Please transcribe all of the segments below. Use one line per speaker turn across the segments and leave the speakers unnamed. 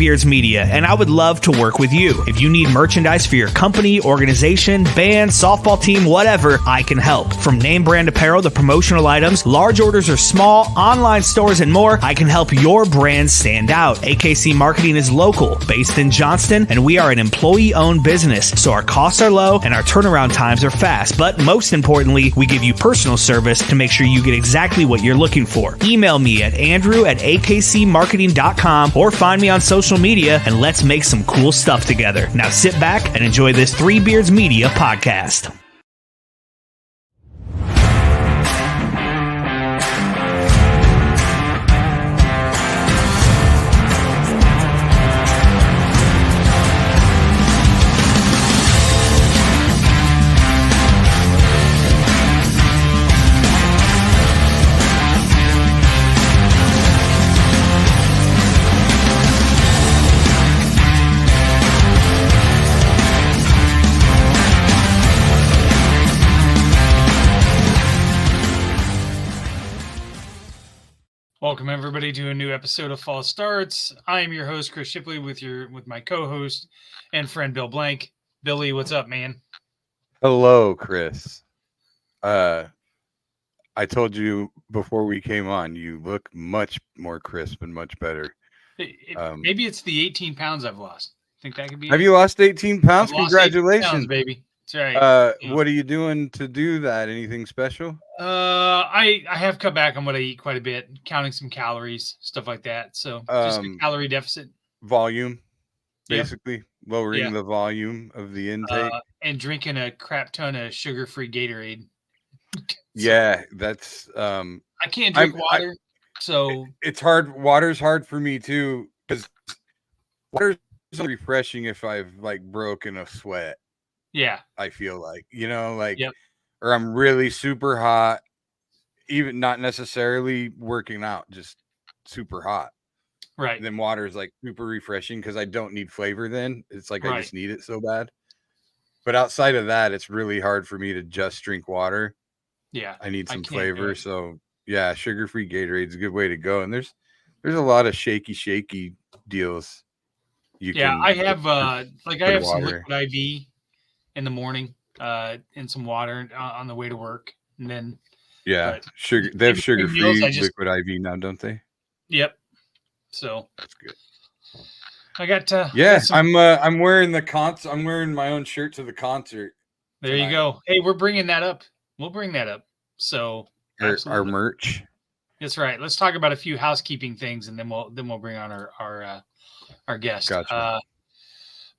Beards Media, and I would love to work with you. If you need merchandise for your company, organization, band, softball team, whatever, I can help. From name brand apparel to promotional items, large orders or small, online stores, and more, I can help your brand stand out. AKC Marketing is local, based in Johnston, and we are an employee-owned business, so our costs are low and our turnaround times are fast. But most importantly, we give you personal service to make sure you get exactly what you're looking for. Email me at andrew@akcmarketing.com or find me on social media and let's make some cool stuff together. Now sit back and enjoy this Three Beards Media podcast.
Welcome everybody to a new episode of False Starts. I am your host Chris Shipley with my co-host and friend Bill Blank. Billy, what's up, man?
Hello, Chris. I told you before we came on, you look much more crisp and much better.
Maybe it's the 18 pounds I've lost. Think that could be?
Have you lost 18 pounds? Congratulations,
18 pounds, baby. That's right.
What are you doing to do that? Anything special?
I have cut back on what I eat quite a bit, counting some calories, stuff like that. So just a calorie deficit.
Volume, basically lowering the volume of the intake.
And drinking a crap ton of sugar-free Gatorade.
Yeah, that's
I can't drink water, so
it's hard. Water's hard for me too, because water's refreshing if I've like broken a sweat.
Yeah,
I feel like, or I'm really super hot, even not necessarily working out, just super hot.
Right.
And then water is like super refreshing because I don't need flavor. Then it's like I just need it so bad. But outside of that, it's really hard for me to just drink water.
Yeah,
I need some flavor. So yeah, sugar-free Gatorade is a good way to go. And there's a lot of shaky deals.
I have I have some liquid IV in the morning, and some water on the way to work, and then
sugar. They have sugar-free liquid IV now, don't they?
Yep. So
that's good.
I got
I'm wearing I'm wearing my own shirt to the concert.
There tonight. You go. Hey, we're bringing that up. We'll bring that up. So
our merch.
That's right. Let's talk about a few housekeeping things, and then we'll bring on our guest.
Gotcha.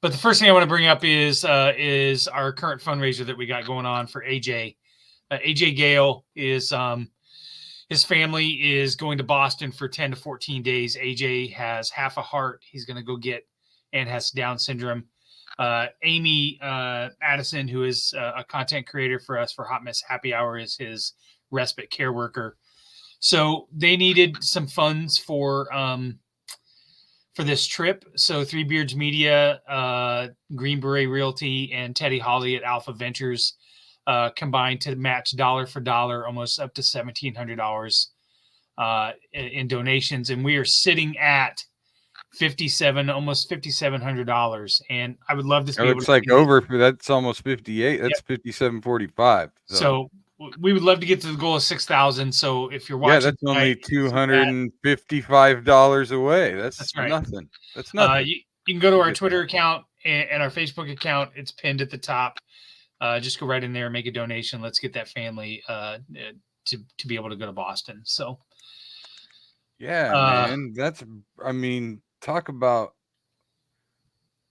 But the first thing I want to bring up is our current fundraiser that we got going on for AJ. AJ Gale is his family is going to Boston for 10 to 14 days. AJ has half a heart he's going to go get and has Down syndrome. Amy Addison, who is a content creator for us for Hot Mess Happy Hour, is his respite care worker. So they needed some funds for this trip. So Three Beards Media, Green Beret Realty, and Teddy Holly at Alpha Ventures combined to match dollar for dollar, almost up to $1,700 in donations. And we are sitting at almost $5,700. And I would love to be able
it's
to
like over for that's almost 58. That's 57.45.
So we would love to get to the goal of 6,000. So if you're watching,
that's only $255 away. That's right. Nothing. That's nothing.
You can go to our Twitter account and our Facebook account. It's pinned at the top. Just go right in there and make a donation. Let's get that family to be able to go to Boston. So
man, talk about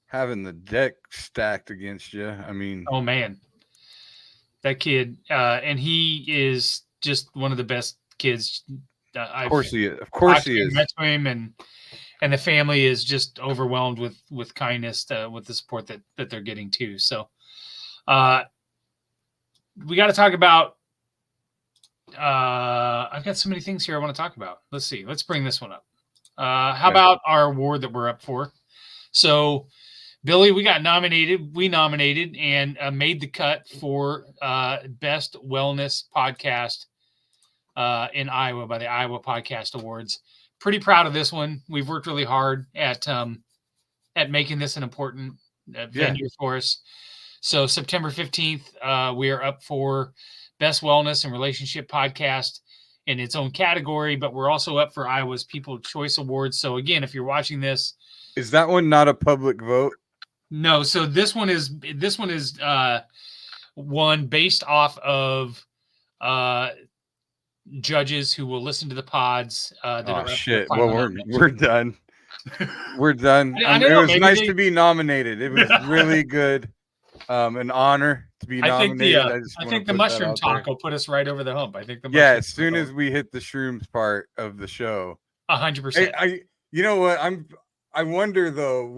having the deck stacked against you.
Oh man, that kid, and he is just one of the best kids.
Of course he is.
Met him, and the family is just overwhelmed with kindness with the support that they're getting too. So, we got to talk about. I've got so many things here I want to talk about. Let's see. Let's bring this one up. How about our award that we're up for? So, Billy, we nominated and made the cut for Best Wellness Podcast in Iowa by the Iowa Podcast Awards. Pretty proud of this one. We've worked really hard at at making this an important venue for us. So September 15th, we are up for Best Wellness and Relationship Podcast in its own category, but we're also up for Iowa's People's Choice Awards. So again, if you're watching this,
is that one not a public vote?
No. So this one is one based off of judges who will listen to the pods.
Oh shit! Well, we're done. We're done. It was nice to be nominated. It was really good. An honor to be nominated.
I think the mushroom talk will put us right over the hump. I think
as soon as we hit the shrooms part of the show,
100%.
You know what? I wonder though,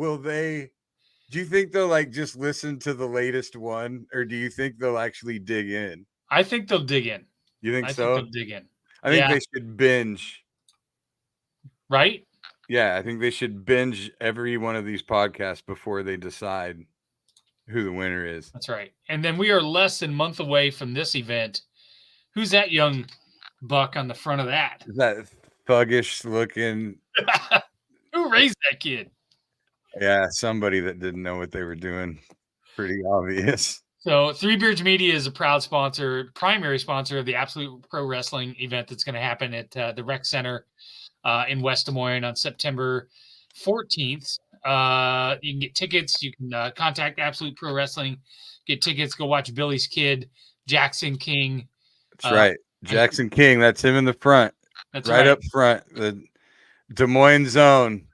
do you think they'll like just listen to the latest one, or do you think they'll actually dig in?
I think they'll dig in.
You think so?
I think they'll dig in.
I think they should binge.
Right?
Yeah, I think they should binge every one of these podcasts before they decide who the winner is.
That's right. And then we are less than a month away from this event. Who's that young buck on the front of that?
That thuggish looking.
Who raised that kid?
Yeah, somebody that didn't know what they were doing. Pretty obvious.
So Three Beards Media is a proud primary sponsor of the Absolute Pro Wrestling event that's going to happen at the Rec Center in West Des Moines on September 14th. You can get tickets. You can contact Absolute Pro Wrestling, get tickets, go watch Billy's kid, Jackson King.
That's right. Jackson King. That's him in the front.
That's
right up front. The Des Moines zone.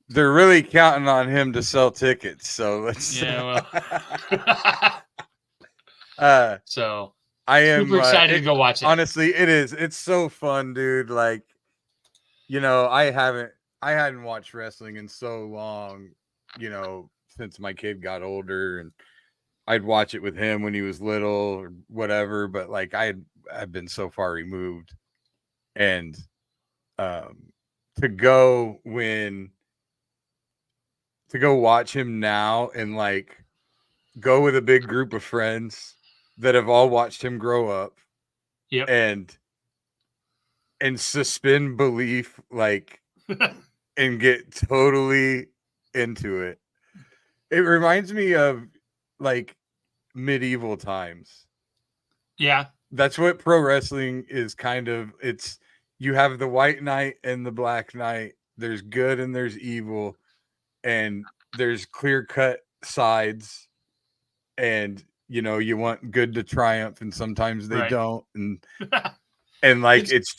They're really counting on him to sell tickets. So let's.
Yeah.
Well.
So
I am
super excited to go watch it.
Honestly, it is. It's so fun, dude. Like, I hadn't watched wrestling in so long, since my kid got older, and I'd watch it with him when he was little or whatever. But like, I've been so far removed, and to go watch him now and like go with a big group of friends that have all watched him grow up.
Yep.
And suspend belief, like, and get totally into it. It reminds me of like medieval times.
Yeah.
That's what pro wrestling is kind of. It's, you have the white knight and the black knight. There's good and there's evil, and there's clear cut sides, and you want good to triumph, and sometimes they don't, and like it's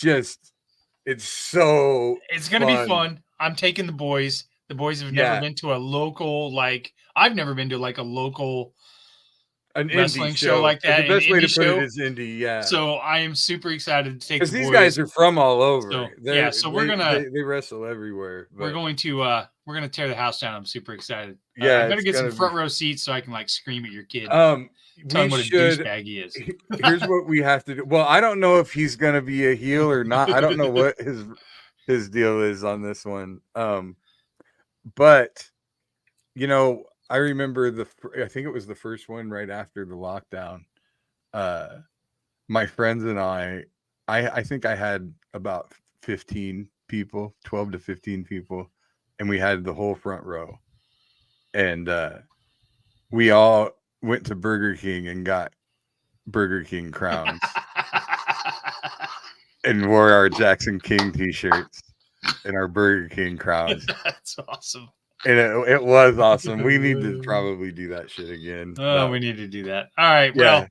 so
it's gonna be fun. I'm taking the boys. The boys have never been to a local, like, I've never been to like a local wrestling show like that.
The best way to put it is indie, yeah.
So I am super excited to take the boys.
Because these guys are from all over.
So
they wrestle everywhere.
But we're gonna tear the house down. I'm super excited.
Yeah,
I'm gonna get some front row seats so I can like scream at your kid.
Tell him what a douchebag he is. Here's what we have to do. Well, I don't know if he's gonna be a heel or not. I don't know what his deal is on this one. But I remember I think it was the first one right after the lockdown. My friends and I think I had about 15 people, 12 to 15 people, and we had the whole front row. And we all went to Burger King and got Burger King crowns and wore our Jackson King t-shirts and our Burger King crowns.
That's awesome.
And it was awesome. We need to probably do that shit again.
Oh, we need to do that. All right. Well,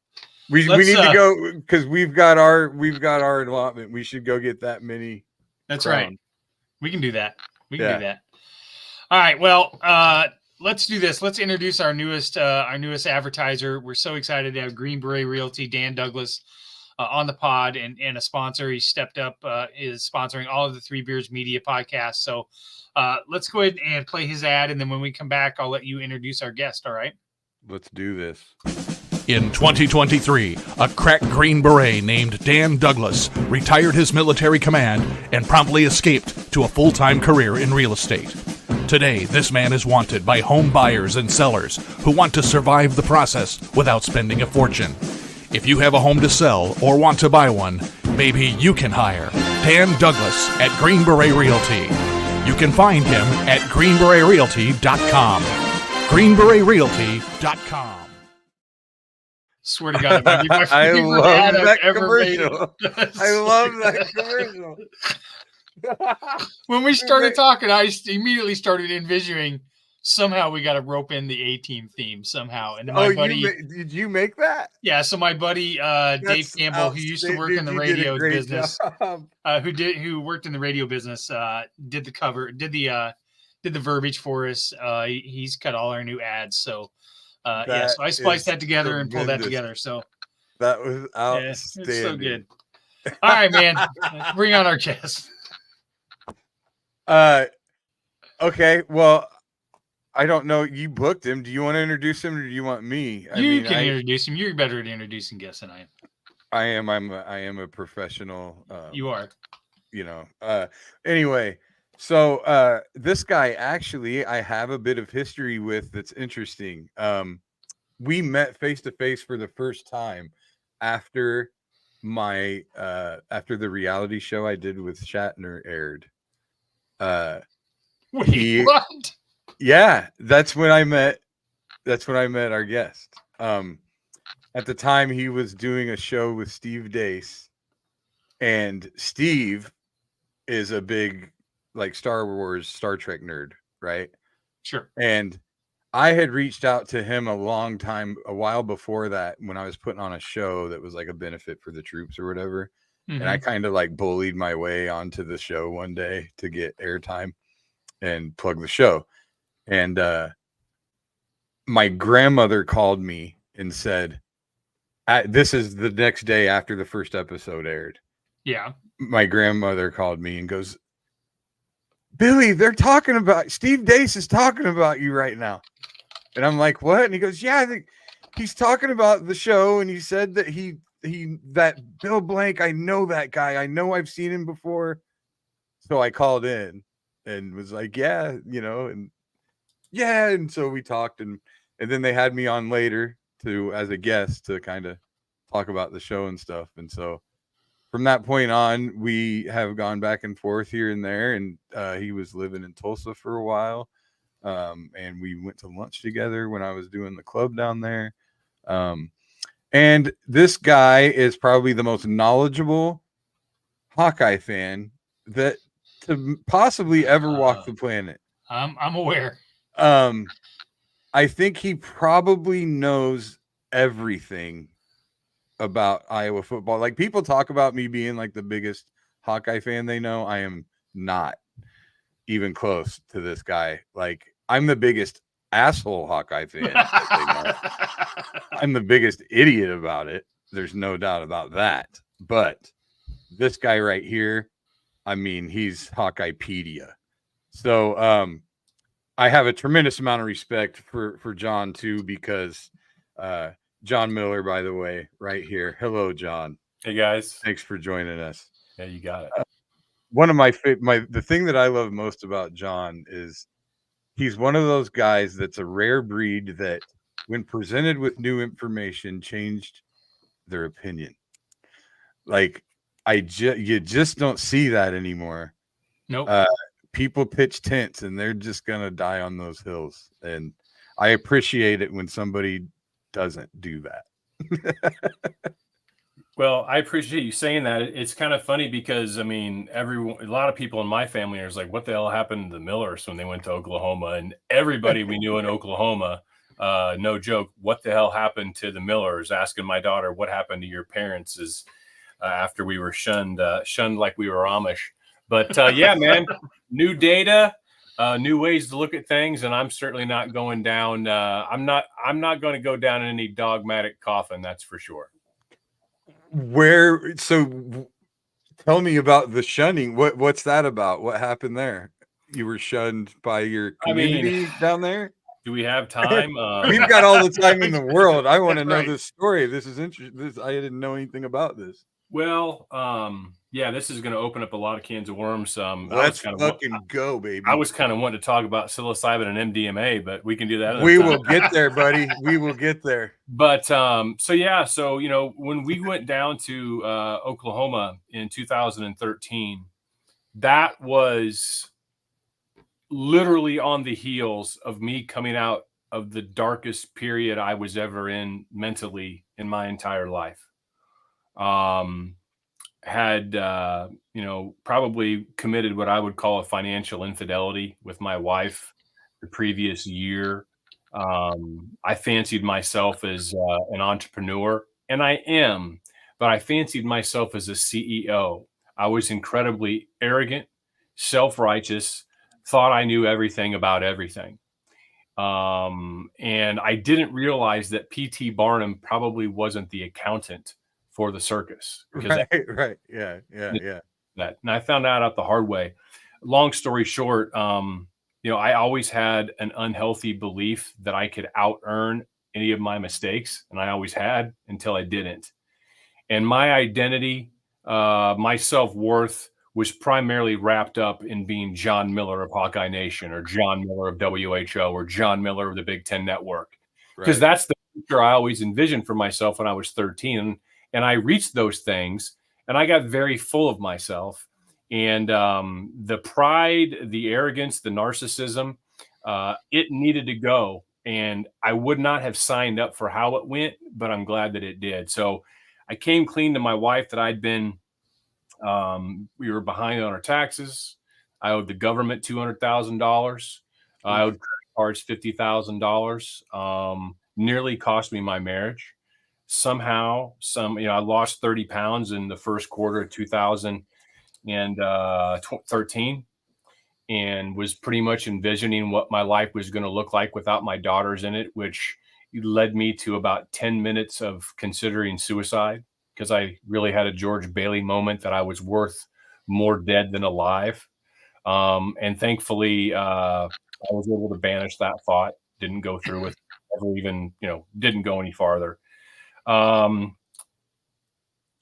we need to go because we've got our allotment. We should go get that many.
That's right. We can do that. We can do that. All right. Well, let's do this. Let's introduce our newest advertiser. We're so excited to have Green Beret Realty, Dan Douglas, on the pod and a sponsor. He stepped up, is sponsoring all of the Three Beards Media podcasts. So let's go ahead and play his ad. And then when we come back, I'll let you introduce our guest. All right.
Let's do this.
In 2023, a crack Green Beret named Dan Douglas retired his military command and promptly escaped to a full-time career in real estate. Today, this man is wanted by home buyers and sellers who want to survive the process without spending a fortune. If you have a home to sell or want to buy one, maybe you can hire Dan Douglas at Green Beret Realty. You can find him at greenberetrealty.com. greenberetrealty.com.
Swear to God, that might be my
I
favorite
love
ad I've
that
ever made.
commercial. I love that commercial.
When we started talking, I immediately started envisioning somehow we got to rope in the A-Team theme somehow. And my buddy,
did you make that?
yeah. So my buddy Dave
That's
Campbell, who used to work
dude,
in the
you did a
radio
great
business,
job.
who worked in the radio business, did the cover, did the verbiage for us. He's cut all our new ads. So yeah, so I spliced that together and pulled that together. So
that was outstanding.
Yeah, it's so good. All right, man, bring on our guest.
Okay, well, I don't know. You booked him. Do you want to introduce him, or do you want me?
You can introduce him. You're better at introducing guests than I am.
I am a professional.
You are.
You know. Anyway, so this guy actually, I have a bit of history with that's interesting. We met face to face for the first time after after the reality show I did with Shatner aired.
Wait, what?
Yeah, that's when I met our guest. At the time he was doing a show with Steve Dace, and Steve is a big like Star Wars, Star Trek nerd, right?
Sure.
And I had reached out to him a while before that, when I was putting on a show that was like a benefit for the troops or whatever.
Mm-hmm.
And I kind of like bullied my way onto the show one day to get airtime and plug the show. And my grandmother called me and said, this is the next day after the first episode aired.
Yeah.
My grandmother called me and goes, Billy, they're talking about Steve Dace is talking about you right now. And I'm like, what? And he goes, yeah, I think he's talking about the show. And he said that that Bill Blank, I know that guy. I know I've seen him before. So I called in and was like, yeah, you know, and yeah. And so we talked, and then they had me on later as a guest to kind of talk about the show and stuff. And so from that point on, we have gone back and forth here and there. And he was living in Tulsa for a while. And we went to lunch together when I was doing the club down there. And this guy is probably the most knowledgeable Hawkeye fan that to possibly ever walk the planet.
I'm aware.
I think he probably knows everything about Iowa football. Like, people talk about me being like the biggest Hawkeye fan they know. I am not even close to this guy. Like, I'm the biggest asshole Hawkeye fan. I'm the biggest idiot about it. There's no doubt about that. But this guy right here, I mean, he's Hawkeyepedia. So I have a tremendous amount of respect for John too, because John Miller, by the way, right here. Hello, John.
Hey guys.
Thanks for joining us.
Yeah, you got it.
One of the thing that I love most about John is he's one of those guys that's a rare breed that, when presented with new information, changed their opinion. Like, you just don't see that anymore.
Nope.
People pitch tents and they're just gonna die on those hills, and I appreciate it when somebody doesn't do that.
Well, I appreciate you saying that. It's kind of funny because, I mean, a lot of people in my family are like, what the hell happened to the Millers when they went to Oklahoma? And everybody we knew in Oklahoma, no joke, what the hell happened to the Millers? Asking my daughter, what happened to your parents is after we were shunned like we were Amish. But yeah, man, new data, new ways to look at things. And I'm certainly not going down. I'm not going to go down in any dogmatic coffin. That's for sure.
So tell me about the shunning. What's that about? What happened there? You were shunned by your community down there?
Do we have time?
We've got all the time in the world. I want to know
Right.
this story. This is interesting. I didn't know anything about this.
Well, yeah, this is going to open up a lot of cans of worms.
Let's fucking go, baby.
I was kind of wanting to talk about psilocybin and MDMA, but we can do that.
We will get there, buddy. We will get there.
But so yeah, so you know, when we went down to Oklahoma in 2013, that was literally on the heels of me coming out of the darkest period I was ever in mentally in my entire life. Had probably committed what I would call a financial infidelity with my wife the previous year. I fancied myself as an entrepreneur, and I am, but I fancied myself as a CEO. I was incredibly arrogant, self-righteous, thought I knew everything about everything. And I didn't realize that P.T. Barnum probably wasn't the accountant for the circus.
Right. Yeah.
That, and I found out the hard way. Long story short, I always had an unhealthy belief that I could out earn any of my mistakes, and I always had until I didn't. And my identity, my self-worth was primarily wrapped up in being John Miller of Hawkeye Nation, or John Miller of WHO, or John Miller of the Big Ten Network, because that's the future I always envisioned for myself when I was 13. And I reached those things, and I got very full of myself. And the pride, the arrogance, the narcissism, it needed to go. And I would not have signed up for how it went, but I'm glad that it did. So I came clean to my wife that I'd been, we were behind on our taxes. I owed the government $200,000. I owed credit cards $50,000. Nearly cost me my marriage. Somehow, I lost 30 pounds in the first quarter of 2013, and was pretty much envisioning what my life was going to look like without my daughters in it, which led me to about 10 minutes of considering suicide, because I really had a George Bailey moment that I was worth more dead than alive. And thankfully, I was able to banish that thought, didn't go through with it, never even, didn't go any farther. Told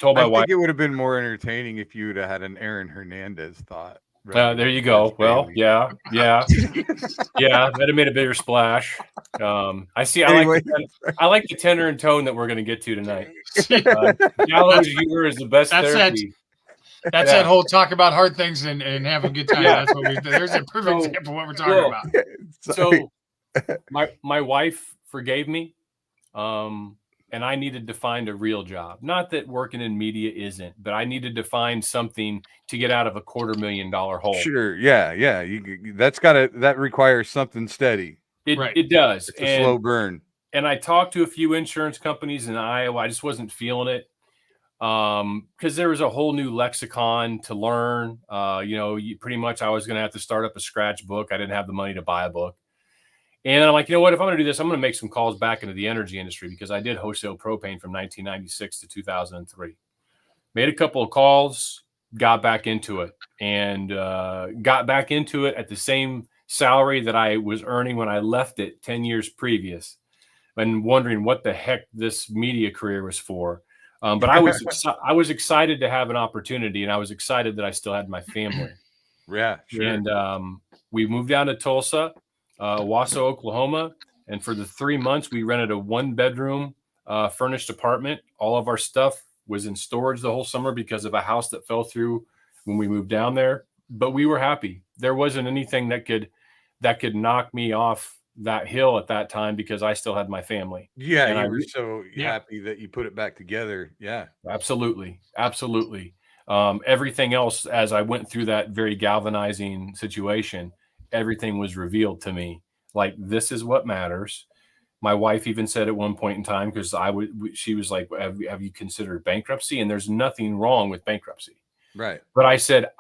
my wife
it would have been more entertaining if you'd have had an Aaron Hernandez thought.
There you go. Well, yeah. That'd have made a bigger splash. I see. I like the tenor and tone that we're going to get to tonight. Gallows humor is the best therapy.
That's that whole talk about hard things and have a good time. Yeah. That's what there's a perfect example of what we're talking about.
So my wife forgave me. And I needed to find a real job. Not that working in media isn't, but I needed to find something to get out of a $250,000 hole.
Sure. Yeah. That requires something steady.
It does.
It's a slow burn.
And I talked to a few insurance companies in Iowa. I just wasn't feeling it. Because there was a whole new lexicon to learn. Pretty much I was going to have to start up a scratch book. I didn't have the money to buy a book. And I'm like, you know what? If I'm going to do this, I'm going to make some calls back into the energy industry, because I did wholesale propane from 1996 to 2003. Made a couple of calls, got back into it, and got back into it at the same salary that I was earning when I left it 10 years previous, and wondering what the heck this media career was for. But I was excited to have an opportunity, and I was excited that I still had my family.
Yeah, sure.
And we moved down to Tulsa, Wausau, Oklahoma. And for the 3 months, we rented a 1-bedroom furnished apartment. All of our stuff was in storage the whole summer because of a house that fell through when we moved down there. But we were happy. There wasn't anything that could knock me off that hill at that time, because I still had my family.
Yeah, and I was so happy that you put it back together. Yeah,
absolutely. Everything else, as I went through that very galvanizing situation, everything was revealed to me. Like, this is what matters. My wife even said at one point in time, because she was like, have you considered bankruptcy? And there's nothing wrong with bankruptcy.
Right.
But I said,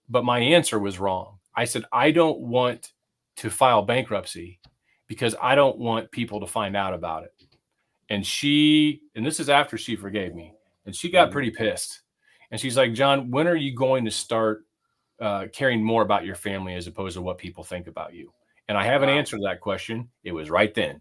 but my answer was wrong. I said, I don't want to file bankruptcy because I don't want people to find out about it. And this is after she forgave me, and she got pretty pissed. And she's like, John, when are you going to start caring more about your family as opposed to what people think about you? And I haven't answered that question. It was right then,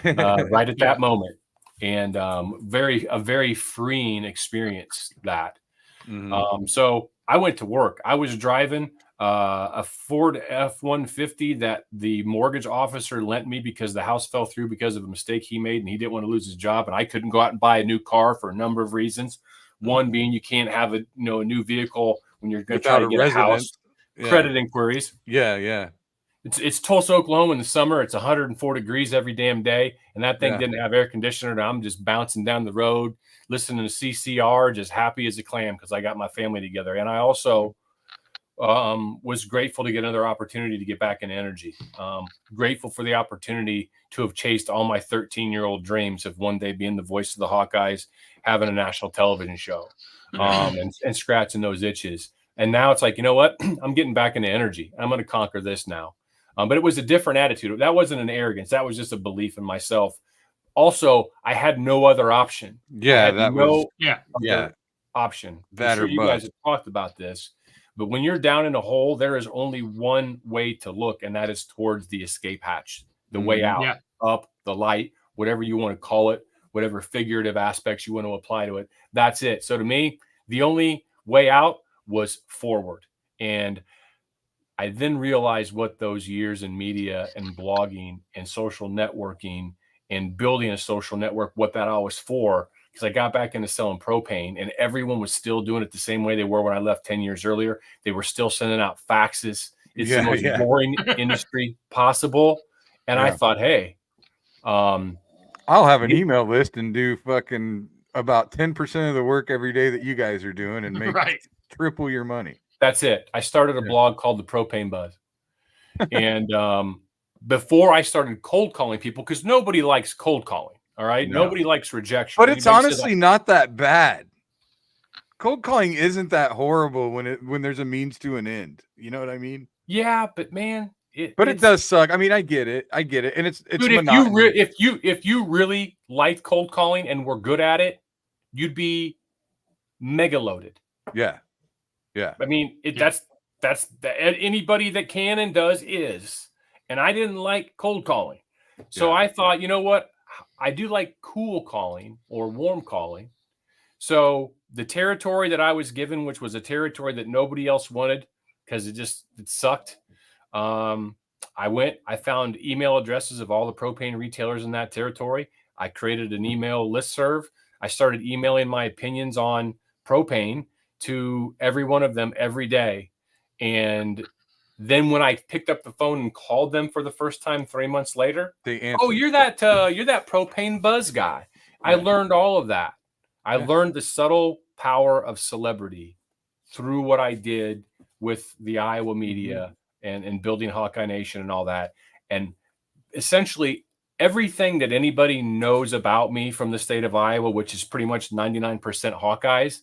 right at that moment. And a very freeing experience that. Mm-hmm. So I went to work. I was driving a Ford F-150 that the mortgage officer lent me because the house fell through because of a mistake he made, and he didn't want to lose his job. And I couldn't go out and buy a new car for a number of reasons. One being you can't have a new vehicle when you're going to try to get a house. Credit inquiries.
Yeah.
It's Tulsa, Oklahoma in the summer. It's 104 degrees every damn day, and that thing
Yeah.
didn't have air conditioner. And I'm just bouncing down the road, listening to CCR, just happy as a clam because I got my family together. And I also was grateful to get another opportunity to get back into energy. Grateful for the opportunity to have chased all my 13-year-old dreams of one day being the voice of the Hawkeyes, having a national television show, and scratching those itches. And now it's like, you know what? I'm getting back into energy. I'm going to conquer this now. But it was a different attitude. That wasn't an arrogance. That was just a belief in myself. Also, I had no other option.
Yeah, that was
other option.
That
I'm sure
or
you
bust.
guys have talked about this, but when you're down in a hole, there is only one way to look, and that is towards the escape hatch, the way out,
Yeah.
up, the light, whatever you want to call it, whatever figurative aspects you want to apply to it. That's it. So to me, the only way out was forward. And I then realized what those years in media and blogging and social networking and building a social network, what that all was for, because I got back into selling propane and everyone was still doing it the same way they were when I left 10 years earlier. They were still sending out faxes. It's the most boring industry possible. And I thought, hey,
I'll have an email list and do fucking about 10% of the work every day that you guys are doing and make triple your money.
That's it. I started a blog called The Propane Buzz. And before I started cold calling people, because nobody likes cold calling. All right. No. Nobody likes rejection.
But it's honestly not that bad. Cold calling isn't that horrible when there's a means to an end. You know what I mean?
Yeah, but man,
it does suck. I mean, I get it. And it's
dude, if you really liked cold calling and were good at it, you'd be mega loaded.
Yeah.
I mean, that's anybody that can and does is. And I didn't like cold calling. So I thought, you know what? I do like cool calling or warm calling. So the territory that I was given, which was a territory that nobody else wanted because it sucked. I found email addresses of all the propane retailers in that territory. I created an email listserv. I started emailing my opinions on propane to every one of them every day. And then when I picked up the phone and called them for the first time 3 months later,
they answered.
Oh, you're that propane buzz guy. I learned all of that. I learned the subtle power of celebrity through what I did with the Iowa media and building Hawkeye Nation and all that. And essentially everything that anybody knows about me from the state of Iowa, which is pretty much 99% Hawkeyes,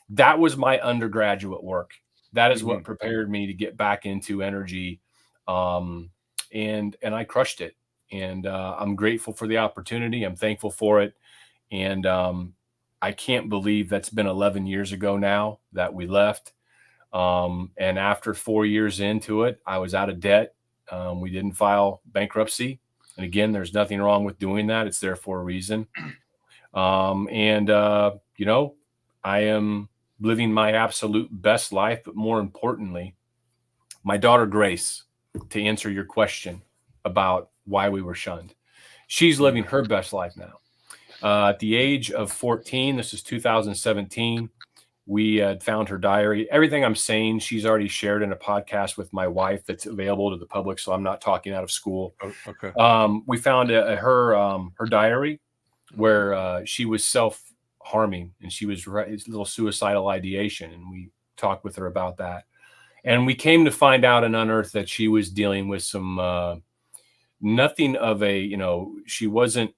that was my undergraduate work. That is what prepared me to get back into energy. And I crushed it. And I'm grateful for the opportunity. I'm thankful for it. And I can't believe that's been 11 years ago now that we left. And after 4 years into it, I was out of debt. We didn't file bankruptcy. And again, there's nothing wrong with doing that. It's there for a reason. You know, I am living my absolute best life, but more importantly, my daughter Grace, to answer your question about why we were shunned, she's living her best life now. At the age of 14, this is 2017, we had found her diary. Everything I'm saying, she's already shared in a podcast with my wife that's available to the public, so I'm not talking out of school.
Oh, okay.
We found her diary where she was self-harming and she was a little suicidal ideation, and we talked with her about that. And we came to find out and unearth that she was dealing with some nothing of a, you know, she wasn't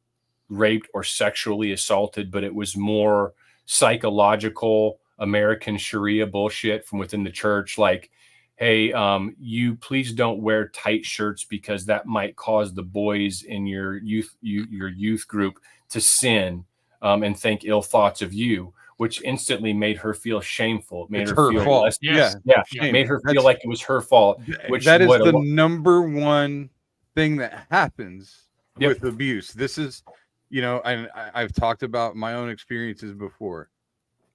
raped or sexually assaulted, but it was more psychological American Sharia bullshit from within the church. Like, hey, you please don't wear tight shirts because that might cause the boys in your youth group to sin and think ill thoughts of you, which instantly made her feel shameful. It made her feel
fault.
less,
Yeah.
Made her feel like it was her fault. Which
that is the number one thing that happens with abuse. This is, you know, and I've talked about my own experiences before.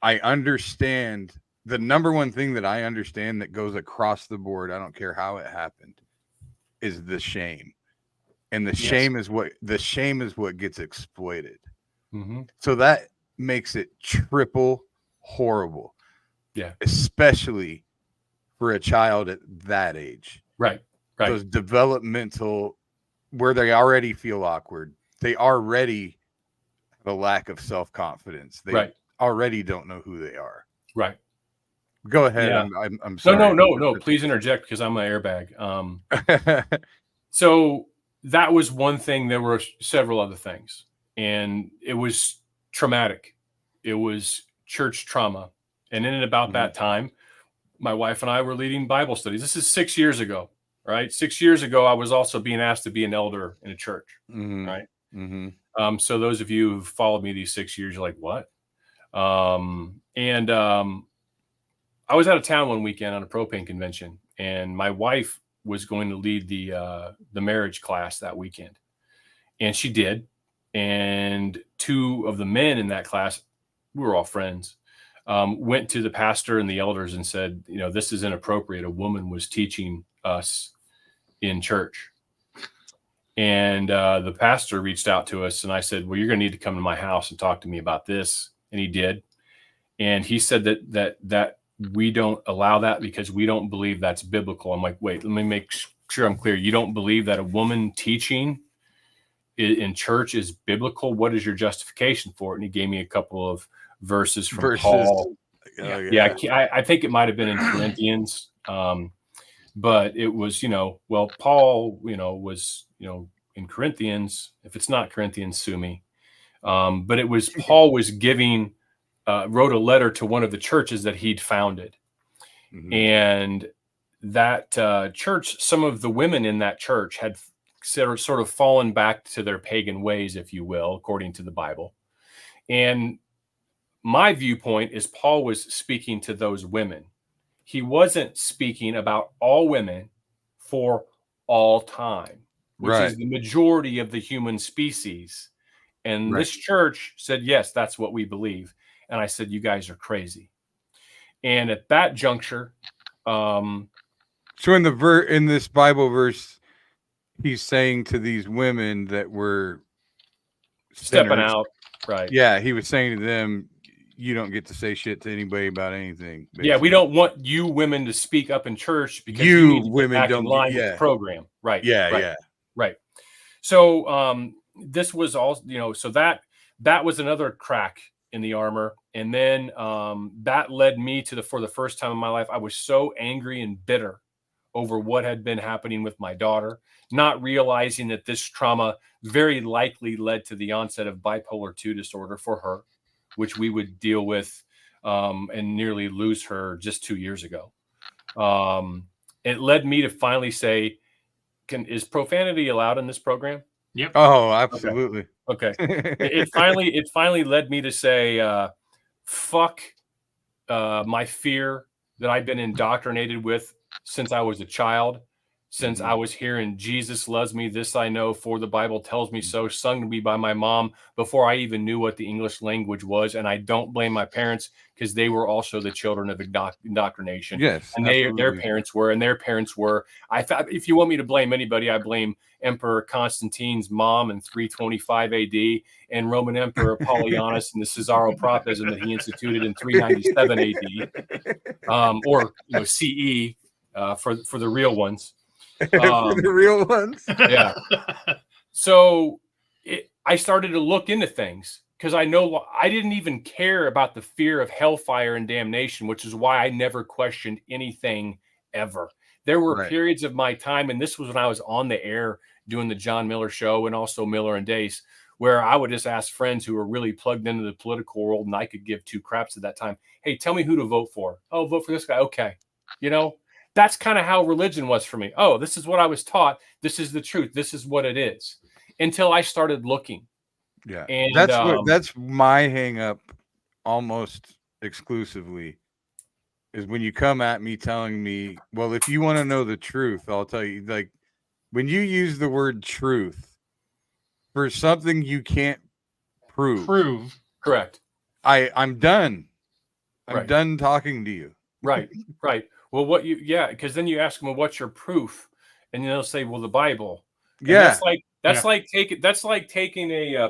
I understand the number one thing that I understand that goes across the board. I don't care how it happened, is the shame, and the shame is what gets exploited. So that makes it triple horrible.
Yeah,
especially for a child at that age.
Right. Right.
those developmental, where they already feel awkward. They already have a lack of self-confidence. They
Right.
already don't know who they are.
Right.
Go ahead.
Yeah.
I'm sorry.
No. Please interject because I'm an airbag. So that was one thing. There were several other things, and it was traumatic. It was church trauma. And in and about that time, my wife and I were leading Bible studies. This is 6 years ago, right? 6 years ago, I was also being asked to be an elder in a church, right? So those of you who've followed me these 6 years, you're like, what? I was out of town one weekend on a propane convention, and my wife was going to lead the marriage class that weekend, and she did. And two of the men in that class, we were all friends, went to the pastor and the elders and said, this is inappropriate. A woman was teaching us in church. And the pastor reached out to us, and I said, well, you're going to need to come to my house and talk to me about this. And he did. And he said that we don't allow that because we don't believe that's biblical. I'm like, wait, let me make sure I'm clear. You don't believe that a woman teaching in church is biblical? What is your justification for it? And he gave me a couple of verses from Paul. I think it might have been in Corinthians. But it was, Paul, was, in Corinthians. If it's not Corinthians, sue me. But it was Paul was wrote a letter to one of the churches that he'd founded. And that church, some of the women in that church had sort of fallen back to their pagan ways, if you will, according to the Bible. And my viewpoint is Paul was speaking to those women. He wasn't speaking about all women for all time, which is the majority of the human species. And this church said, yes, that's what we believe. And I said, you guys are crazy. And at that juncture,
so in this Bible verse, he's saying to these women that were
stepping out, right?
Yeah, he was saying to them, you don't get to say shit to anybody about anything. Basically.
Yeah, we don't want you women to speak up in church because you need to women back don't in line with the program, right? Right. So this was all, so that was another crack in the armor, and then that led me to for the first time in my life, I was so angry and bitter over what had been happening with my daughter, not realizing that this trauma very likely led to the onset of bipolar 2 disorder for her, which we would deal with and nearly lose her just 2 years ago. It led me to finally say, is profanity allowed in this program?
Yep.
Oh, absolutely.
Okay. It finally led me to say, fuck my fear that I've been indoctrinated with since I was a child, since I was hearing Jesus loves me, this I know, for the Bible tells me so, sung to me by my mom before I even knew what the English language was. And I don't blame my parents because they were also the children of indoctrination.
Yes.
And their parents were, and their parents were. I thought, if you want me to blame anybody, I blame Emperor Constantine's mom in 325 AD and Roman Emperor Apollonius and the Caesaropropism that he instituted in 397 AD, or CE for the real ones.
For the real ones.
Yeah. So I started to look into things because I know I didn't even care about the fear of hellfire and damnation, which is why I never questioned anything ever. There were periods of my time, and this was when I was on the air doing the John Miller Show and also Miller and Dace, where I would just ask friends who were really plugged into the political world, and I could give two craps at that time. Hey, tell me who to vote for. Oh, vote for this guy. Okay. That's kind of how religion was for me. Oh, this is what I was taught. This is the truth. This is what it is. Until I started looking.
Yeah.
And
that's my hang up almost exclusively is when you come at me telling me, well, if you want to know the truth, I'll tell you, like when you use the word truth for something you can't prove.
Correct.
I'm done. I'm done talking to you.
Right. Well, because then you ask them, well, what's your proof? And they'll say, well, the Bible. And that's like taking a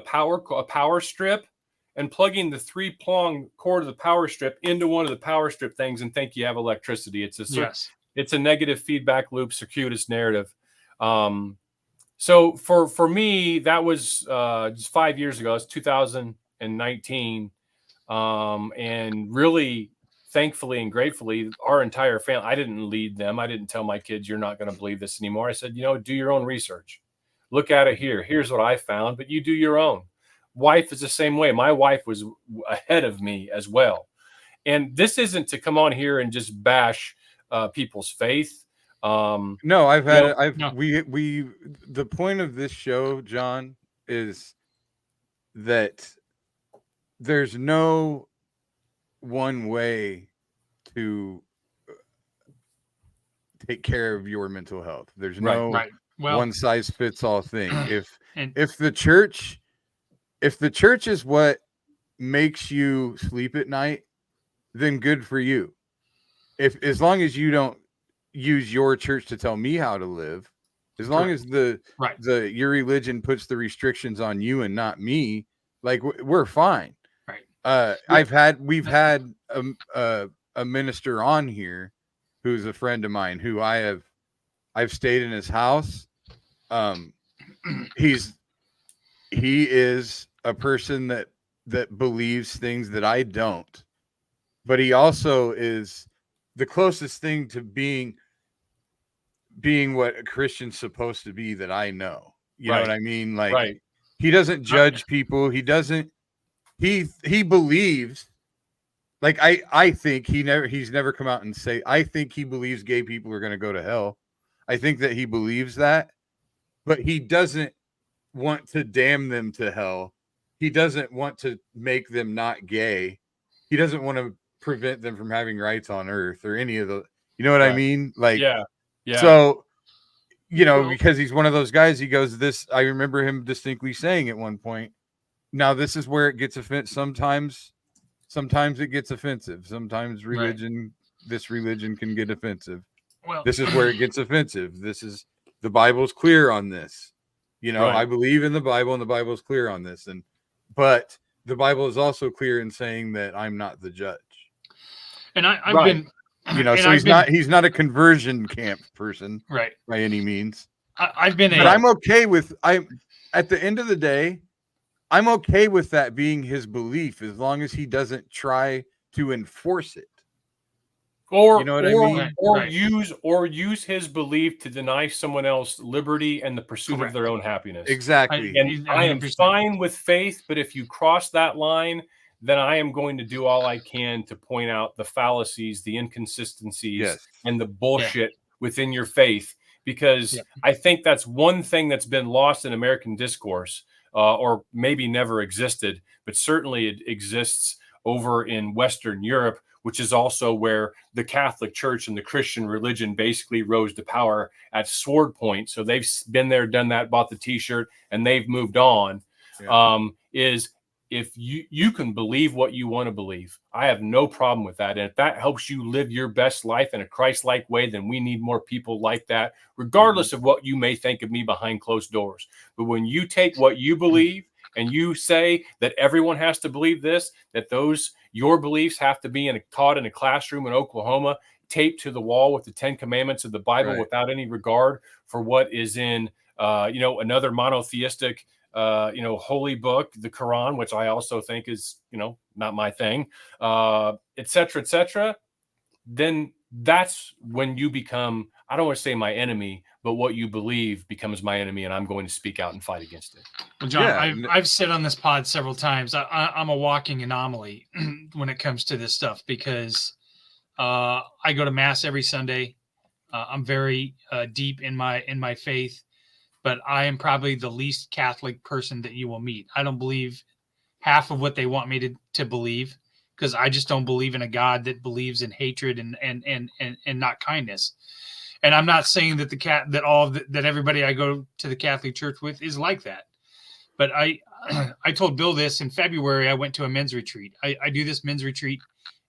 power strip and plugging the 3-prong cord of the power strip into one of the power strip things and think you have electricity. It's It's a negative feedback loop, circuitous narrative. So for me, that was just 5 years ago. It's 2019, and really, thankfully and gratefully, our entire family. I didn't lead them. I didn't tell my kids, "You're not going to believe this anymore." I said, do your own research. Look at it here. Here's what I found, but you do your own. Wife is the same way. My wife was ahead of me as well. And this isn't to come on here and just bash people's faith.
No, the point of this show, John, is that there's no one way to take care of your mental health. There's no one size fits all thing. If the church is what makes you sleep at night, then good for you. As long as you don't use your church to tell me how to live, as long as your religion puts the restrictions on you and not me, like we're fine.
Right.
We've had a minister on here who's a friend of mine who I've stayed in his house. He is a person that believes things that I don't, but he also is the closest thing to being what a Christian's supposed to be that I know. You know what I mean? Like, he doesn't judge people. He doesn't. He believes. Like I think he's never come out and say. I think he believes gay people are going to go to hell. I think that he believes that, but he doesn't want to damn them to hell. He doesn't want to make them not gay. He doesn't want to prevent them from having rights on earth or any of the. You know what I mean? Like, yeah. So, because he's one of those guys. He goes, "This." I remember him distinctly saying at one point. Now this is where it gets offensive. Sometimes it gets offensive. Sometimes this religion can get offensive. Well, this is where it gets offensive. The Bible's clear on this. I believe in the Bible, and the Bible's clear on this. But the Bible is also clear in saying that I'm not the judge.
And I've been,
so he's not a conversion camp person,
right?
By any means.
But
I'm okay with. At the end of the day, I'm okay with that being his belief as long as he doesn't try to enforce it.
Or use his belief to deny someone else liberty and the pursuit of their own happiness.
Exactly.
And I am fine with faith, but if you cross that line, then I am going to do all I can to point out the fallacies, the inconsistencies, and the bullshit within your faith. Because I think that's one thing that's been lost in American discourse. Or maybe never existed, but certainly it exists over in Western Europe, which is also where the Catholic Church and the Christian religion basically rose to power at sword point. So they've been there, done that, bought the T-shirt, and they've moved on. Is if you can believe what you want to believe, I have no problem with that. And if that helps you live your best life in a Christ-like way, then we need more people like that, regardless of what you may think of me behind closed doors. But when you take what you believe and you say that everyone has to believe this, that your beliefs have to be taught in a classroom in Oklahoma, taped to the wall with the 10 Commandments of the Bible without any regard for what is in, another monotheistic holy book, the Quran, which I also think is, not my thing, et cetera, then that's when you become, I don't want to say my enemy, but what you believe becomes my enemy, and I'm going to speak out and fight against it.
Well, John, I've said on this pod several times, I'm a walking anomaly when it comes to this stuff, because I go to mass every Sunday. I'm very deep in my faith. But I am probably the least Catholic person that you will meet. I don't believe half of what they want me to believe, because I just don't believe in a God that believes in hatred and not kindness. And I'm not saying that that everybody I go to the Catholic Church with is like that. But I told Bill this in February. I went to a men's retreat. I do this men's retreat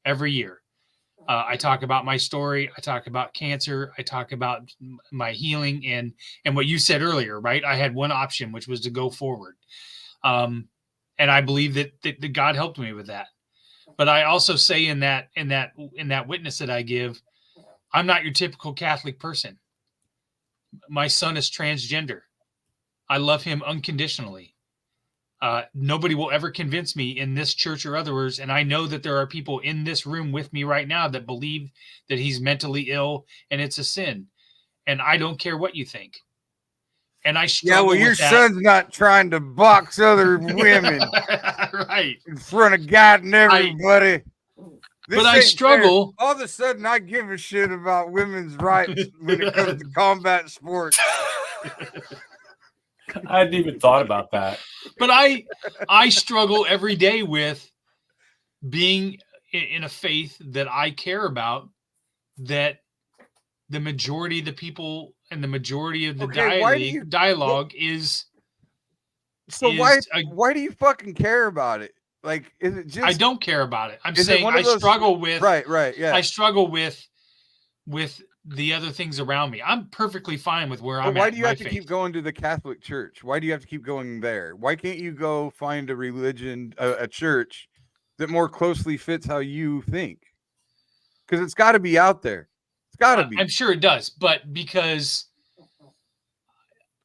every year. I talk about my story. I talk about cancer. I talk about my healing and what you said earlier, right? I had one option, which was to go forward. And I believe that God helped me with that. But I also say in that witness that I give, I'm not your typical Catholic person. My son is transgender. I love him unconditionally. Nobody will ever convince me in this church or others. And I know that there are people in this room with me right now that believe that he's mentally ill and it's a sin. And I don't care what you think. And I struggle
your
with that.
son's not trying to box other women
Right.
in front of God and everybody.
But I struggle.
Fair. All of a sudden, I give a shit about women's rights when it comes to combat sports.
I hadn't even thought about that.
But I struggle every day with being in a faith that I care about, that the majority of the people and the majority of the dialogue is.
So why do you fucking care about it? Like, is it just?
I don't care about it. I'm saying I struggle with.
Right. Yeah.
I struggle with the other things around me. I'm perfectly fine with where I'm at.
Why do you have to keep going to the Catholic Church? Why do you have to keep going there? Why can't you go find a religion, a church that more closely fits how you think? Because it's got to be out there. It's got to be.
I'm sure it does, but because.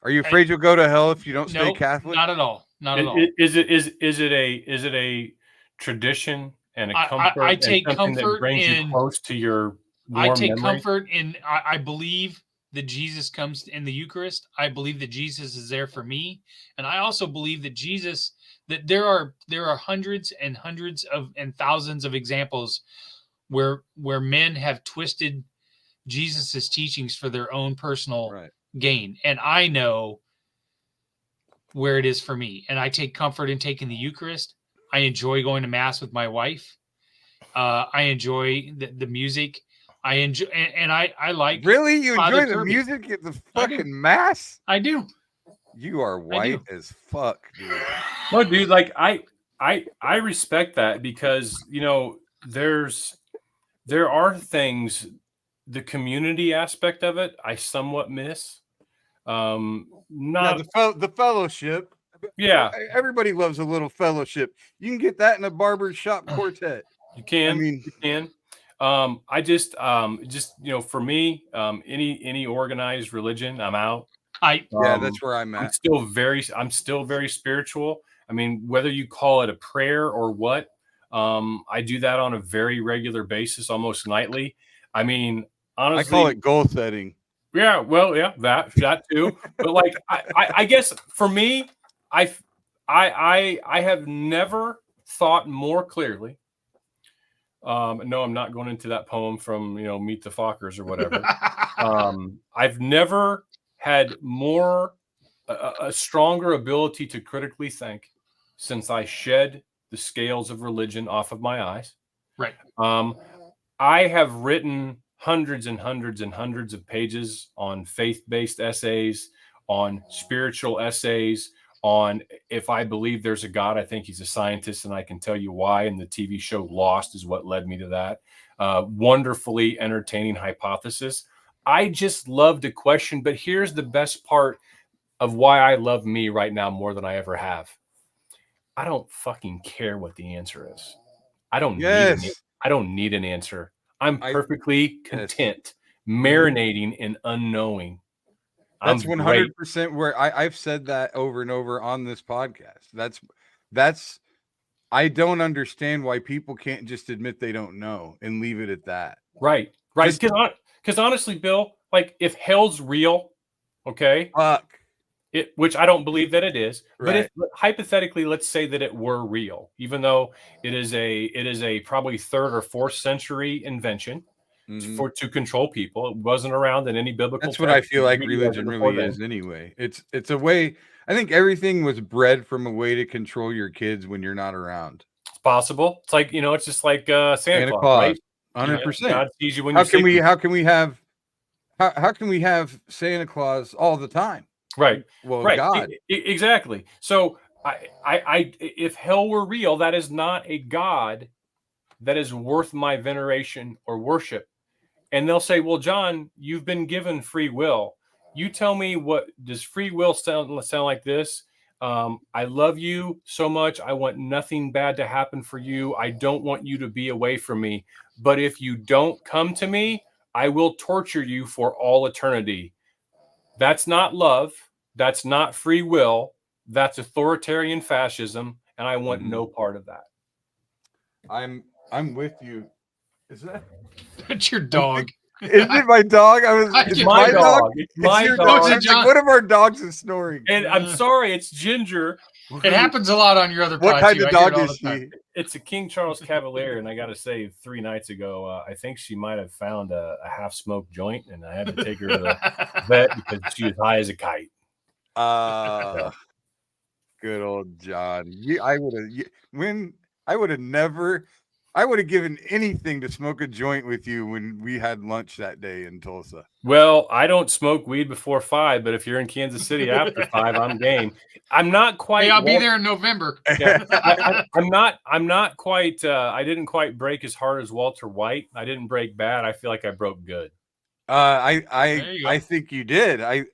Are you afraid you'll go to hell if you don't stay Catholic?
Not at all. Not at all.
Is it a tradition and a comfort?
I take comfort
that brings you close to your.
I take comfort in. I believe that Jesus comes in the Eucharist. I believe that Jesus is there for me, and I also believe that Jesus. That there are hundreds and hundreds of and thousands of examples where men have twisted Jesus's teachings for their own personal gain, and I know where it is for me, and I take comfort in taking the Eucharist. I enjoy going to Mass with my wife. I enjoy the music. I enjoy, and I like.
Really, you
Father
enjoy the
Kirby.
music at the fucking Mass?
I do.
You are white as fuck, dude.
No, dude, like I respect that because there are things, the community aspect of it I somewhat miss.
The fellowship.
Yeah,
everybody loves a little fellowship. You can get that in a barber shop quartet.
You can. You can. I just for me, any organized religion, I'm out.
That's where I'm at.
I'm still very spiritual. I mean, whether you call it a prayer or what, I do that on a very regular basis, almost nightly. I mean, honestly,
I call it goal setting.
Yeah, well, yeah, that too. But like, I guess for me, I have never thought more clearly. No, I'm not going into that poem from Meet the Fockers or whatever. I've never had a stronger ability to critically think since I shed the scales of religion off of my eyes.
Right.
I have written hundreds and hundreds and hundreds of pages on faith-based essays, on spiritual essays, on if I believe there's a God, I think he's a scientist, and I can tell you why. And the TV show Lost is what led me to that. Wonderfully entertaining hypothesis. I just love to question, but here's the best part of why I love me right now more than I ever have. I don't fucking care what the answer is. I don't need an answer. I'm perfectly content, marinating in unknowing.
That's 100% where I've said that over and over on this podcast. That's I don't understand why people can't just admit they don't know and leave it at that.
Right. Because honestly, Bill, like if hell's real, okay, which I don't believe that it is, but if hypothetically, let's say that it were real, even though it is a probably 3rd or 4th century invention. To control people. It wasn't around in any biblical.
That's what I feel like religion really is anyway. It's a way. I think everything was bred from a way to control your kids when you're not around.
It's possible. It's like it's just like Santa Claus, right?
100%.
God sees you when
how can we have Santa Claus all the time?
Right.
Well,
right.
God.
Exactly. So I if hell were real, that is not a God that is worth my veneration or worship. And they'll say, well, John, you've been given free will. You tell me, what does free will sound like this? I love you so much. I want nothing bad to happen for you. I don't want you to be away from me. But if you don't come to me, I will torture you for all eternity. That's not love. That's not free will. That's authoritarian fascism, and I want no part of that.
I'm with you. Is that?
That's your dog.
Is it my dog?
It's my dog. It's my
your
dog.
It's like one of our dogs is snoring.
And I'm sorry, it's Ginger.
It happens a lot on your other
What
pod,
kind
too.
of
I hear
dog
it all
is
the time.
she?
It's a King Charles Cavalier, and I got to say, 3 nights ago, I think she might have found a half-smoked joint, and I had to take her to the vet because she was high as a kite.
Good old John. I would have given anything to smoke a joint with you when we had lunch that day in Tulsa.
Well, I don't smoke weed before 5, but if you're in Kansas City after 5, I'm game. I'm not quite.
Hey, I'll be there in November.
Yeah, I'm not quite. I didn't quite break as hard as Walter White. I didn't break bad. I feel like I broke good.
I think you did. I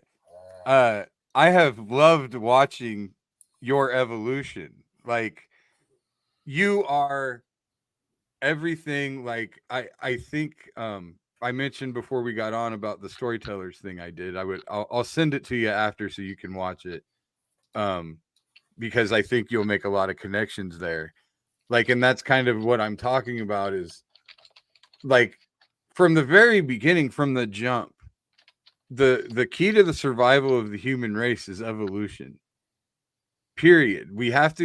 have loved watching your evolution. Like, you are everything. Like, I think I mentioned before we got on about the storytellers thing I did. I'll send it to you after so you can watch it. Because I think you'll make a lot of connections there. Like, and that's kind of what I'm talking about, is like, from the very beginning, from the jump, the key to the survival of the human race is evolution. Period. We have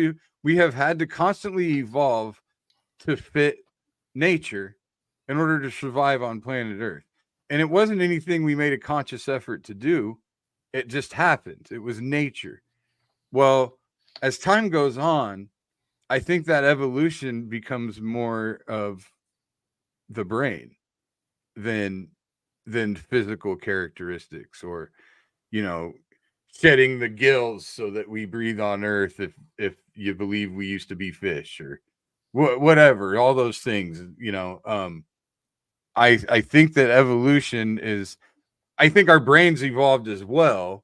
had to constantly evolve to fit nature in order to survive on planet Earth. And it wasn't anything we made a conscious effort to do. It just happened. It was nature. Well, as time goes on, I think that evolution becomes more of the brain than physical characteristics, or, shedding the gills so that we breathe on Earth, if you believe we used to be fish, or whatever, all those things. I think that evolution is, I think our brains evolved as well,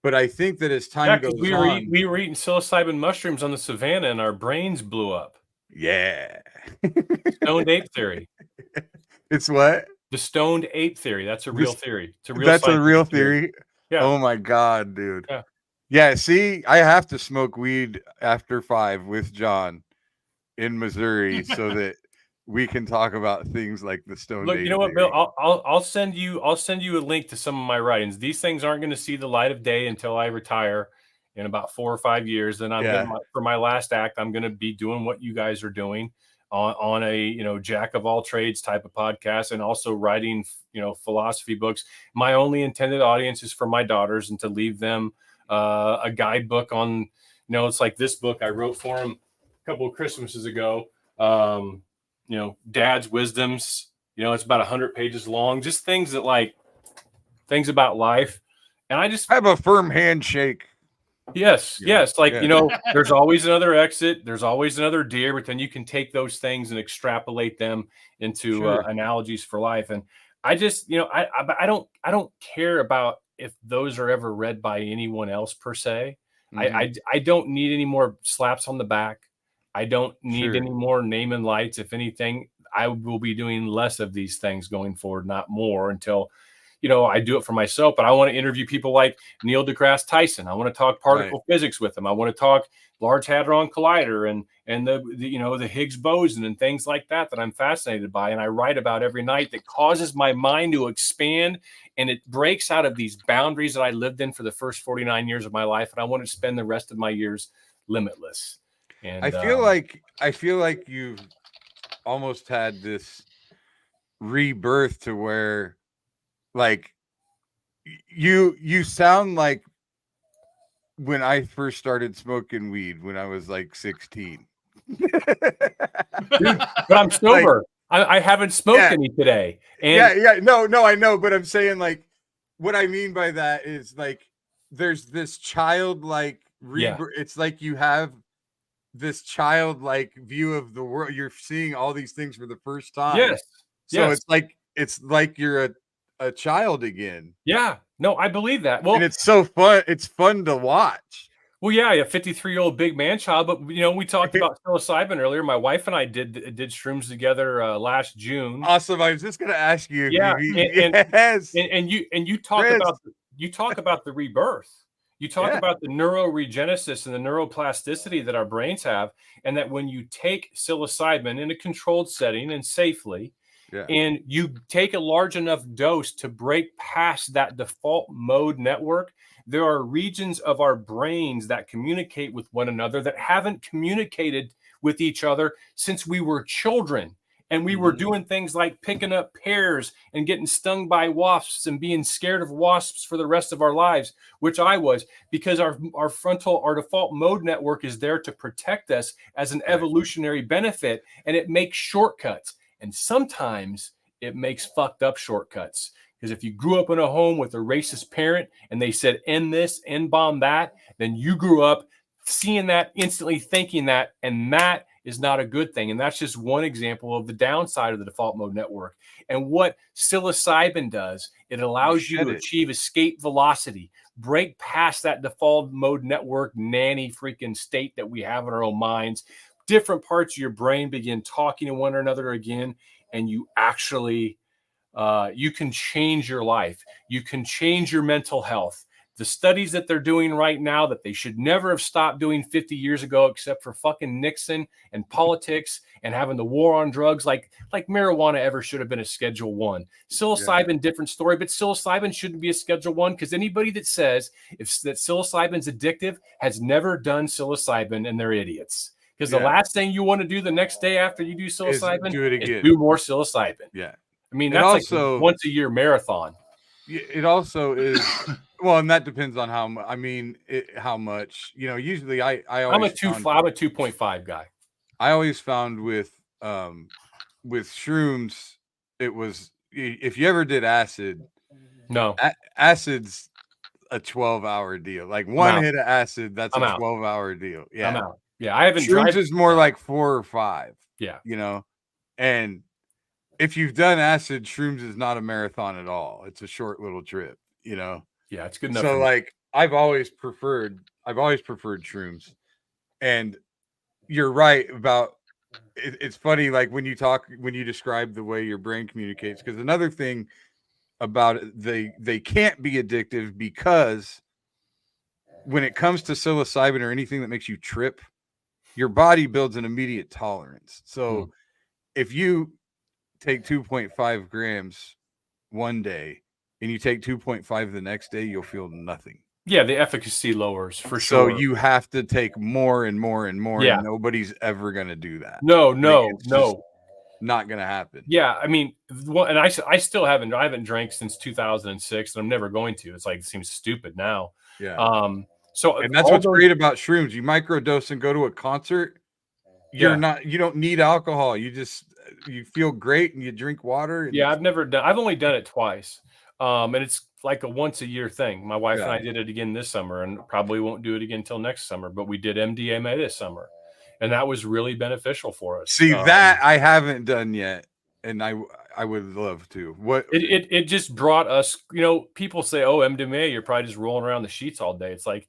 but I think that as time goes on,
we were eating psilocybin mushrooms on the savannah and our brains blew up.
Yeah.
Stoned ape theory.
It's what?
The stoned ape theory. That's a real theory. It's a real.
That's a real theory.
Yeah.
Oh my God, dude.
Yeah.
Yeah. See, I have to smoke weed after 5 with John in Missouri so that we can talk about things like the stoned
Look,
ape
you know what,
theory.
Bill? I'll send you a link to some of my writings. These things aren't going to see the light of day until I retire in about 4 or 5 years. Then for my last act, I'm going to be doing what you guys are doing on a jack of all trades type of podcast, and also writing philosophy books. My only intended audience is for my daughters, and to leave them a guidebook on it's like this book I wrote for them a couple of Christmases ago. Dad's wisdoms. It's about 100 pages long. Just things about life, and I just
have a firm handshake.
Yes. Like, there's always another exit. There's always another deer, but then you can take those things and extrapolate them into analogies for life. And I just, I don't care about if those are ever read by anyone else per se. Mm-hmm. I don't need any more slaps on the back. I don't need any more name and lights. If anything, I will be doing less of these things going forward, not more, until I do it for myself. But I want to interview people like Neil deGrasse Tyson. I want to talk particle physics with them. I want to talk Large Hadron Collider and the Higgs boson and things like that I'm fascinated by, and I write about every night, that causes my mind to expand, and it breaks out of these boundaries that I lived in for the first 49 years of my life, and I want to spend the rest of my years limitless. And
I feel like you've almost had this rebirth to where, like, you sound like when I first started smoking weed when I was like 16.
Dude, but I'm sober. I haven't smoked any today. And
no, I know, but I'm saying, like, what I mean by that is, like, there's this childlike rebirth. It's like you have this childlike view of the world. You're seeing all these things for the first time.
Yes.
So it's like you're a child again.
Yeah. No, I believe that. Well,
and it's so fun. It's fun to watch.
Well, yeah, a 53-year-old big man child, but we talked about psilocybin earlier. My wife and I did shrooms together last June.
Awesome. I was just gonna ask you.
Yeah,
Yes.
and you talk
Chris.
about the rebirth. You talk
Yeah.
about the neuroregenesis and the neuroplasticity that our brains have, and that when you take psilocybin in a controlled setting and safely,
Yeah.
and you take a large enough dose to break past that default mode network, there are regions of our brains that communicate with one another that haven't communicated with each other since we were children. And we were doing things like picking up pears and getting stung by wasps and being scared of wasps for the rest of our lives, which I was, because our default mode network is there to protect us as an evolutionary benefit, and it makes shortcuts. And sometimes it makes fucked up shortcuts. Because if you grew up in a home with a racist parent and they said, end this, end bomb that, then you grew up seeing that, instantly thinking that, and that is not a good thing. And that's just one example of the downside of the default mode network. And what psilocybin does, it allows you to achieve escape velocity, break past that default mode network nanny freaking state that we have in our own minds. Different parts of your brain begin talking to one another again, and you actually you can change your life. You can change your mental health. The studies that they're doing right now that they should never have stopped doing 50 years ago, except for fucking Nixon and politics and having the war on drugs, like marijuana ever should have been a Schedule 1. Psilocybin, different story, but psilocybin shouldn't be a Schedule 1, because anybody that says that psilocybin's addictive has never done psilocybin, and they're idiots. Because the last thing you want to do the next day after you do psilocybin is do more psilocybin.
Yeah.
I mean, that's also like once a year marathon.
It also is, well, and that depends on how much. I mean, how much. Usually I always
I'm a 2.5 guy.
I always found with shrooms, it was, if you ever did acid,
no,
acid's a 12-hour deal. Like one hit of acid, that's a 12-hour deal. Yeah,
I'm out. Yeah, I haven't.
Shrooms is more like 4 or 5.
Yeah,
and if you've done acid, shrooms is not a marathon at all. It's a short little trip. Yeah,
it's good enough.
So like I've always preferred shrooms. And you're right about it's funny, like when you describe the way your brain communicates, because another thing about it, they can't be addictive, because when it comes to psilocybin or anything that makes you trip, your body builds an immediate tolerance. So if you take 2.5 grams one day and you take 2.5 the next day, you'll feel nothing.
Yeah, the efficacy lowers for sure.
So you have to take more and more and more. Yeah. And nobody's ever going to do that.
No.
Not going to happen.
Yeah, I mean, and I still haven't drank since 2006, and I'm never going to. It's like, it seems stupid now.
Yeah. And that's what's great about shrooms. You microdose and go to a concert. You don't need alcohol. You feel great and you drink water.
I've only done it twice. And it's like a once a year thing. My wife and I did it again this summer, and probably won't do it again until next summer, but we did MDMA this summer, and that was really beneficial for us.
See, that I haven't done yet, and I would love to. What
it just brought us, people say, oh, MDMA, you're probably just rolling around the sheets all day. It's like,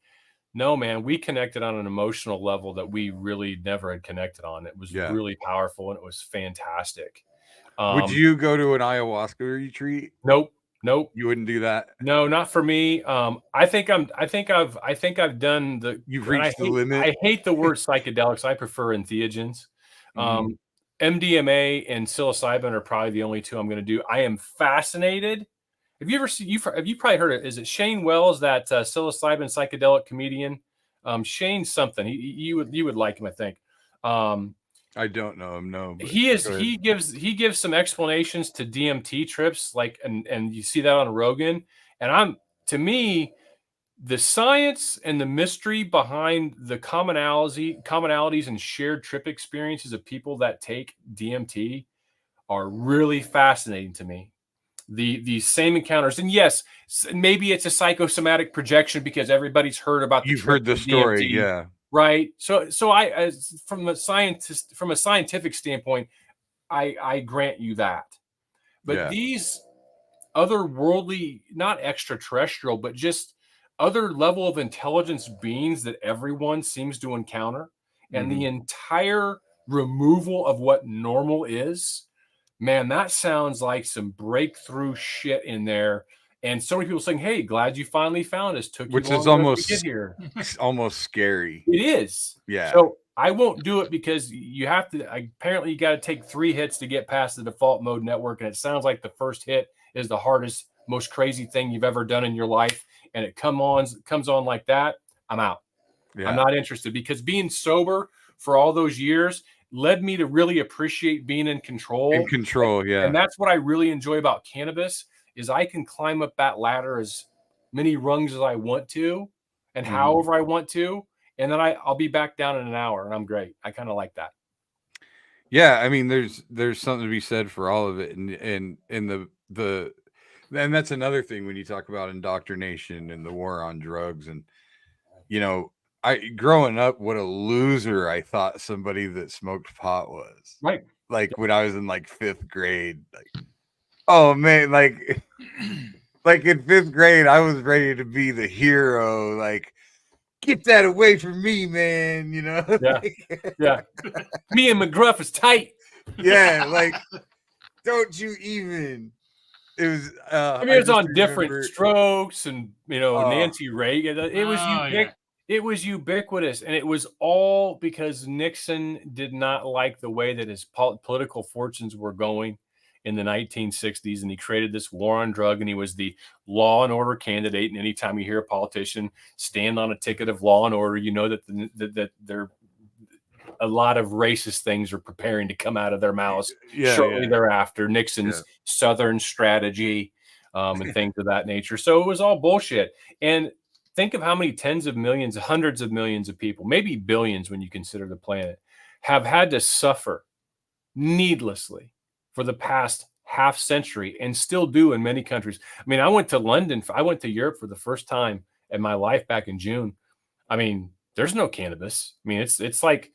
no, man, we connected on an emotional level that we really never had connected on. It was really powerful, and it was fantastic.
Would you go to an ayahuasca retreat?
Nope.
You wouldn't do that.
No, not for me. I think I've done the.
You've reached the limit.
I hate the word psychedelics. I prefer entheogens. MDMA and psilocybin are probably the only two I'm going to do. I am fascinated. Have you probably heard it? Is it Shane Wells, that psilocybin psychedelic comedian? Shane something. You would like him, I think.
I don't know him. No,
he gives some explanations to DMT trips, like, and you see that on Rogan. And to me, the science and the mystery behind the commonalities and shared trip experiences of people that take DMT are really fascinating to me. These same encounters, and yes, maybe it's a psychosomatic projection because everybody's heard about.
You've heard the story,
DMT,
yeah.
Right. So from a scientific standpoint, I grant you that. But these otherworldly, not extraterrestrial, but just other level of intelligence beings that everyone seems to encounter, and the entire removal of what normal is, man, that sounds like some breakthrough shit in there. And so many people saying, "Hey, glad you finally found us. Took
Which
you
is
long enough to get here."
almost scary.
It is.
Yeah.
So I won't do it because you have to. Apparently, you got to take 3 hits to get past the default mode network, and it sounds like the first hit is the hardest, most crazy thing you've ever done in your life. And it comes on like that. I'm out.
Yeah.
I'm not interested, because being sober for all those years led me to really appreciate being in control.
In control, yeah.
And that's what I really enjoy about cannabis is I can climb up that ladder as many rungs as I want to and however I want to. And then I'll be back down in an hour and I'm great. I kind of like that.
Yeah, I mean, there's something to be said for all of it, and that's another thing when you talk about indoctrination and the war on drugs, and growing up, what a loser I thought somebody that smoked pot was.
Right.
Like when I was in like 5th grade, like, oh man, like in 5th grade, I was ready to be the hero. Like, get that away from me, man.
Yeah. Yeah. Me and McGruff is tight.
Yeah. Like, don't you even. It was.
I mean, it was on different strokes, and Nancy Reagan. It was ubiquitous, and it was all because Nixon did not like the way that his political fortunes were going in the 1960s, and he created this war on drug, and he was the law and order candidate. And anytime you hear a politician stand on a ticket of law and order, you know that they're a lot of racist things are preparing to come out of their mouths shortly thereafter. Nixon's Southern strategy and things of that nature. So it was all bullshit. And think of how many tens of millions, hundreds of millions of people, maybe billions when you consider the planet, have had to suffer needlessly for the past half century and still do in many countries. I mean, I went to Europe for the first time in my life back in June. I mean, there's no cannabis. I mean, it's like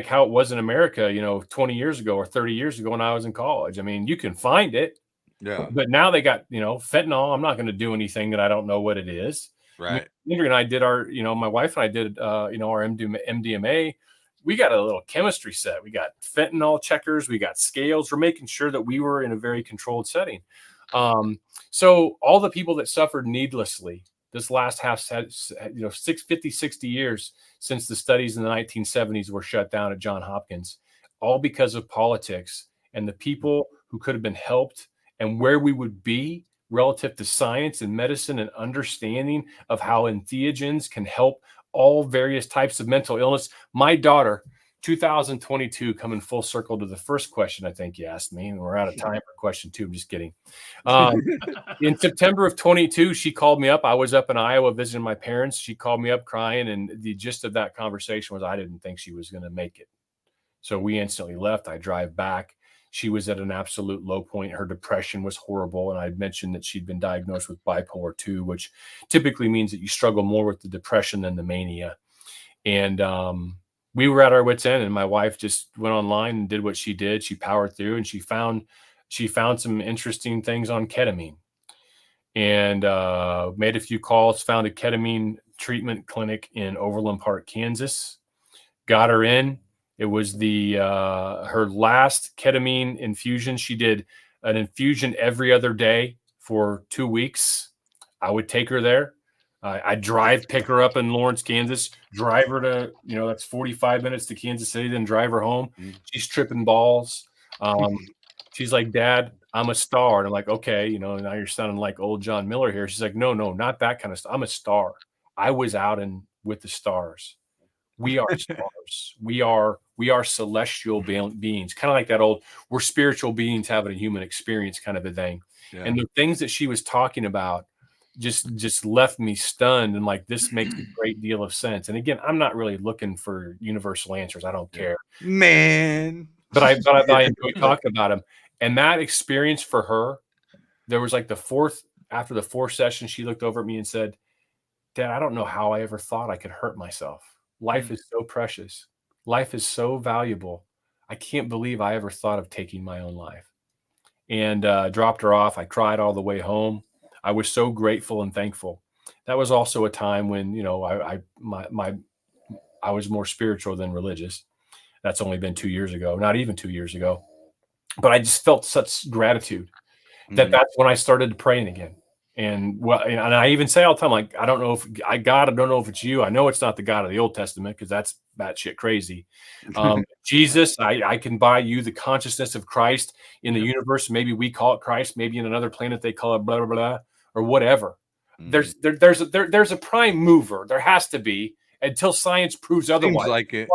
how it was in America, 20 years ago or 30 years ago when I was in college. I mean, you can find it.
Yeah.
But now they got, fentanyl. I'm not going to do anything that I don't know what it is.
Right.
Andrew and I did my wife and I did, our MDMA. We got a little chemistry set. We got fentanyl checkers. We got scales. We're making sure that we were in a very controlled setting. So all the people that suffered needlessly this last 60 years since the studies in the 1970s were shut down at Johns Hopkins, all because of politics and the people who could have been helped and where we would be relative to science and medicine and understanding of how entheogens can help all various types of mental illness. My daughter, 2022, coming full circle to the first question I think you asked me, and we're out of time for question 2. I'm just kidding. In September of 22, she called me up. I was up in Iowa visiting my parents. She called me up crying, and the gist of that conversation was I didn't think she was going to make it. So we instantly left. I drive back. She was at an absolute low point. Her depression was horrible. And I mentioned that she'd been diagnosed with bipolar 2, which typically means that you struggle more with the depression than the mania. And we were at our wits' end, and my wife just went online and did what she did. She powered through, and she found some interesting things on ketamine, and made a few calls, found a ketamine treatment clinic in Overland Park, Kansas, got her in. It was her last ketamine infusion. She did an infusion every other day for 2 weeks. I would take her there. I'd pick her up in Lawrence, Kansas, drive her to, that's 45 minutes to Kansas City, then drive her home. She's tripping balls. She's like, "Dad, I'm a star." And I'm like, "Okay, now you're sounding like old John Miller here." She's like, "No, not that kind of stuff. I'm a star. I was out with the stars. We are stars. We are celestial beings, kind of like that old, we're spiritual beings having a human experience kind of a thing." Yeah. And the things that she was talking about just left me stunned, and like, this makes a great deal of sense. And again, I'm not really looking for universal answers. I don't care,
man.
But I enjoy talking about them. And that experience for her, there was like after the 4th session, she looked over at me and said, "Dad, I don't know how I ever thought I could hurt myself. Life is so precious. Life is so valuable. I can't believe I ever thought of taking my own life." And dropped her off. I cried all the way home. I was so grateful and thankful. that was also a time when, you know, I was more spiritual than religious. That's only been 2 years ago, not even 2 years ago. But I just felt such gratitude that that's when I started praying again. And and I even say all the time, like, I don't know if I don't know if it's you. I know it's not the God of the Old Testament, because that's batshit crazy. Jesus, I can buy you the consciousness of Christ in the universe. Maybe we call it Christ. Maybe in another planet they call it blah blah blah or whatever. There's a prime mover. There has to be, until science proves otherwise.
Seems like it.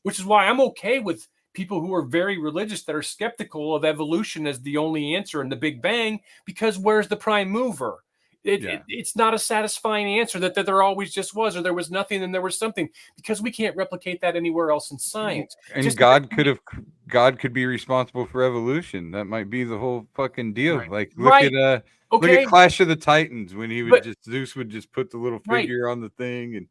Which is why I'm okay with people who are very religious that are skeptical of evolution as the only answer in the Big Bang, because where's the prime mover? It's not a satisfying answer that there always just was, or there was nothing and there was something, because we can't replicate that anywhere else in science.
And God could be responsible for evolution. That might be the whole fucking deal.
Right.
Like look at Clash of the Titans, when Zeus would just put the little figure on the thing, and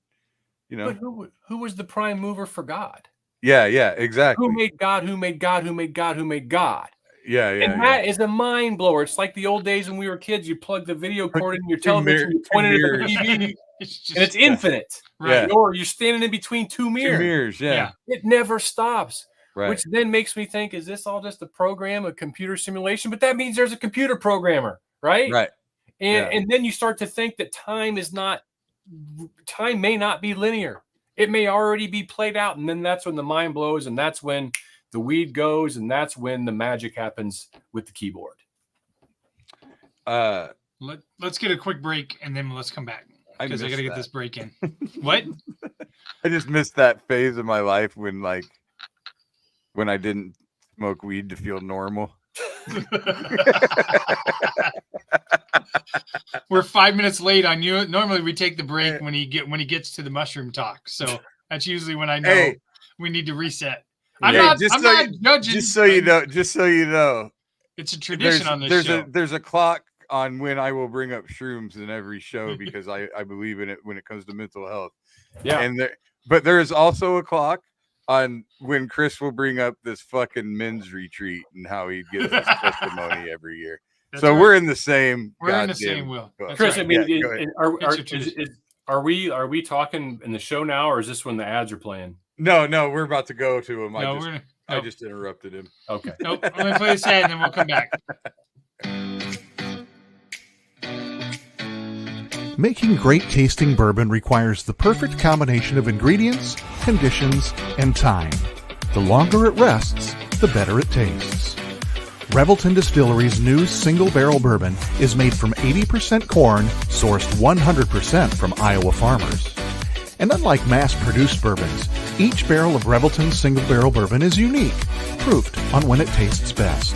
you know.
But who was the prime mover for God?
Yeah, exactly.
Who made God? Who made God? Who made God? Who made God?
Yeah.
And that is a mind blower. It's like the old days when we were kids. You plug the video cord in your television, you point it at the TV, and it's infinite.
Right.
Or you're standing in between two mirrors.
2 mirrors, yeah.
It never stops.
Right.
Which then makes me think, is this all just a program, a computer simulation? But that means there's a computer programmer, right?
Right.
And then you start to think that time may not be linear. It may already be played out, and then that's when the mind blows, and that's when the weed goes, and that's when the magic happens with the keyboard.
Let's get a quick break, and then let's come back, because I got to get this break in. What?
I just missed that phase of my life when I didn't smoke weed to feel normal.
We're 5 minutes late on you. Normally we take the break when he gets to the mushroom talk. So that's usually when I know we need to reset. I'm not judging.
Just so you know,
it's a tradition on this show.
There's a clock on when I will bring up shrooms in every show, because I believe in it when it comes to mental health.
Yeah.
But there is also a clock on when Chris will bring up this fucking men's retreat and how he gives his testimony every year. That's so right. We're in the same.
We're in the same wheel.
Chris, right. I mean, are we talking in the show now, or is this when the ads are playing?
No, we're about to go to him. I just interrupted him.
Okay.
Nope. I'm gonna play this ad and then we'll come back.
Making great tasting bourbon requires the perfect combination of ingredients, conditions, and time. The longer it rests, the better it tastes. Revelton Distillery's new single barrel bourbon is made from 80% corn, sourced 100% from Iowa farmers. And unlike mass-produced bourbons, each barrel of Revelton's single barrel bourbon is unique, proofed on when it tastes best.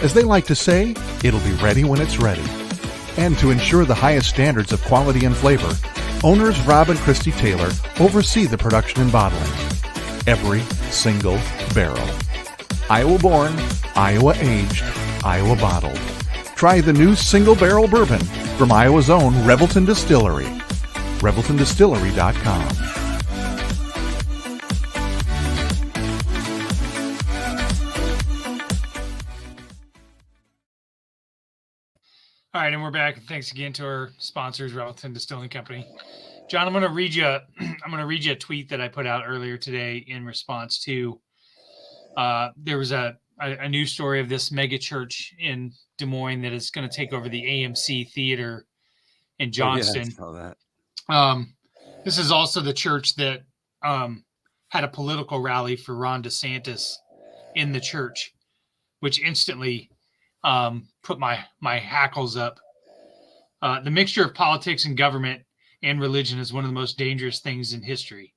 As they like to say, it'll be ready when it's ready. And to ensure the highest standards of quality and flavor, owners Rob and Christy Taylor oversee the production and bottling. Every single barrel. Iowa born, Iowa aged, Iowa bottled. Try the new single barrel bourbon from Iowa's own Revelton Distillery. ReveltonDistillery.com.
All right, and we're back. Thanks again to our sponsors, Revelton Distilling Company. John, I'm going to read you a tweet that I put out earlier today in response to there was a news story of this mega church in Des Moines that is going to take over the AMC Theater in Johnston.
I saw that.
This is also the church that had a political rally for Ron DeSantis in the church, which instantly put my hackles up. The mixture of politics and government and religion is one of the most dangerous things in history.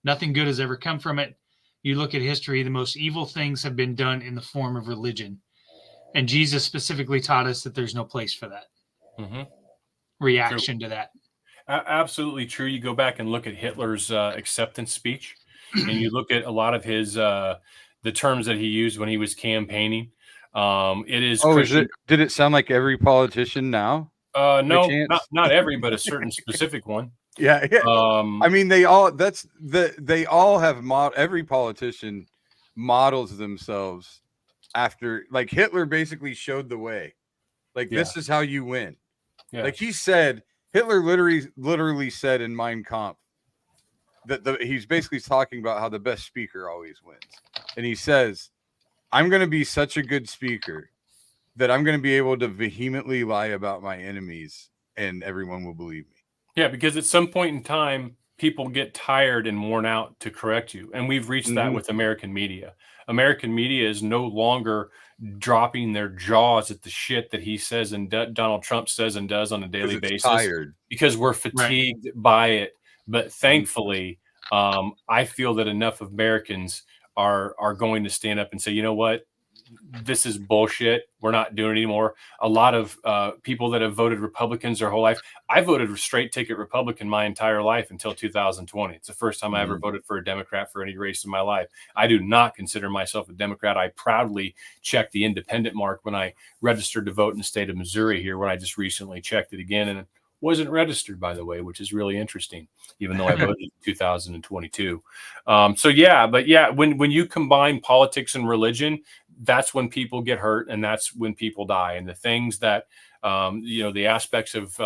Nothing good has ever come from it. You look at history, the most evil things have been done in the form of religion. And Jesus specifically taught us that there's no place for that.
Mm-hmm.
Reaction to that.
Absolutely true. You go back and look at Hitler's acceptance speech, and you look at a lot of his the terms that he used when he was campaigning. It is.
Oh, did it sound like every politician now?
No, not every, but a certain specific one.
Yeah. I mean, they all have every politician models themselves after, like, Hitler basically showed the way. Like, this is how you win.
Yeah.
Like he said, Hitler literally said in Mein Kampf that he's basically talking about how the best speaker always wins. And he says, I'm going to be such a good speaker that I'm going to be able to vehemently lie about my enemies and everyone will believe me.
Yeah, because at some point in time, people get tired and worn out to correct you. And we've reached that with American media. American media is no longer dropping their jaws at the shit that he says and Donald Trump says and does on a daily basis
tired.
Because we're fatigued by it. But thankfully, I feel that enough Americans are going to stand up and say, you know what? This is bullshit. We're not doing it anymore. A lot of people that have voted Republicans their whole life. I voted straight ticket Republican my entire life until 2020. It's the first time I ever voted for a Democrat for any race in my life. I do not consider myself a Democrat. I proudly checked the independent mark when I registered to vote in the state of Missouri here, when I just recently checked it again. And wasn't registered, by the way, which is really interesting, even though I voted in 2022. When you combine politics and religion, that's when people get hurt and that's when people die. And the things that, the aspects of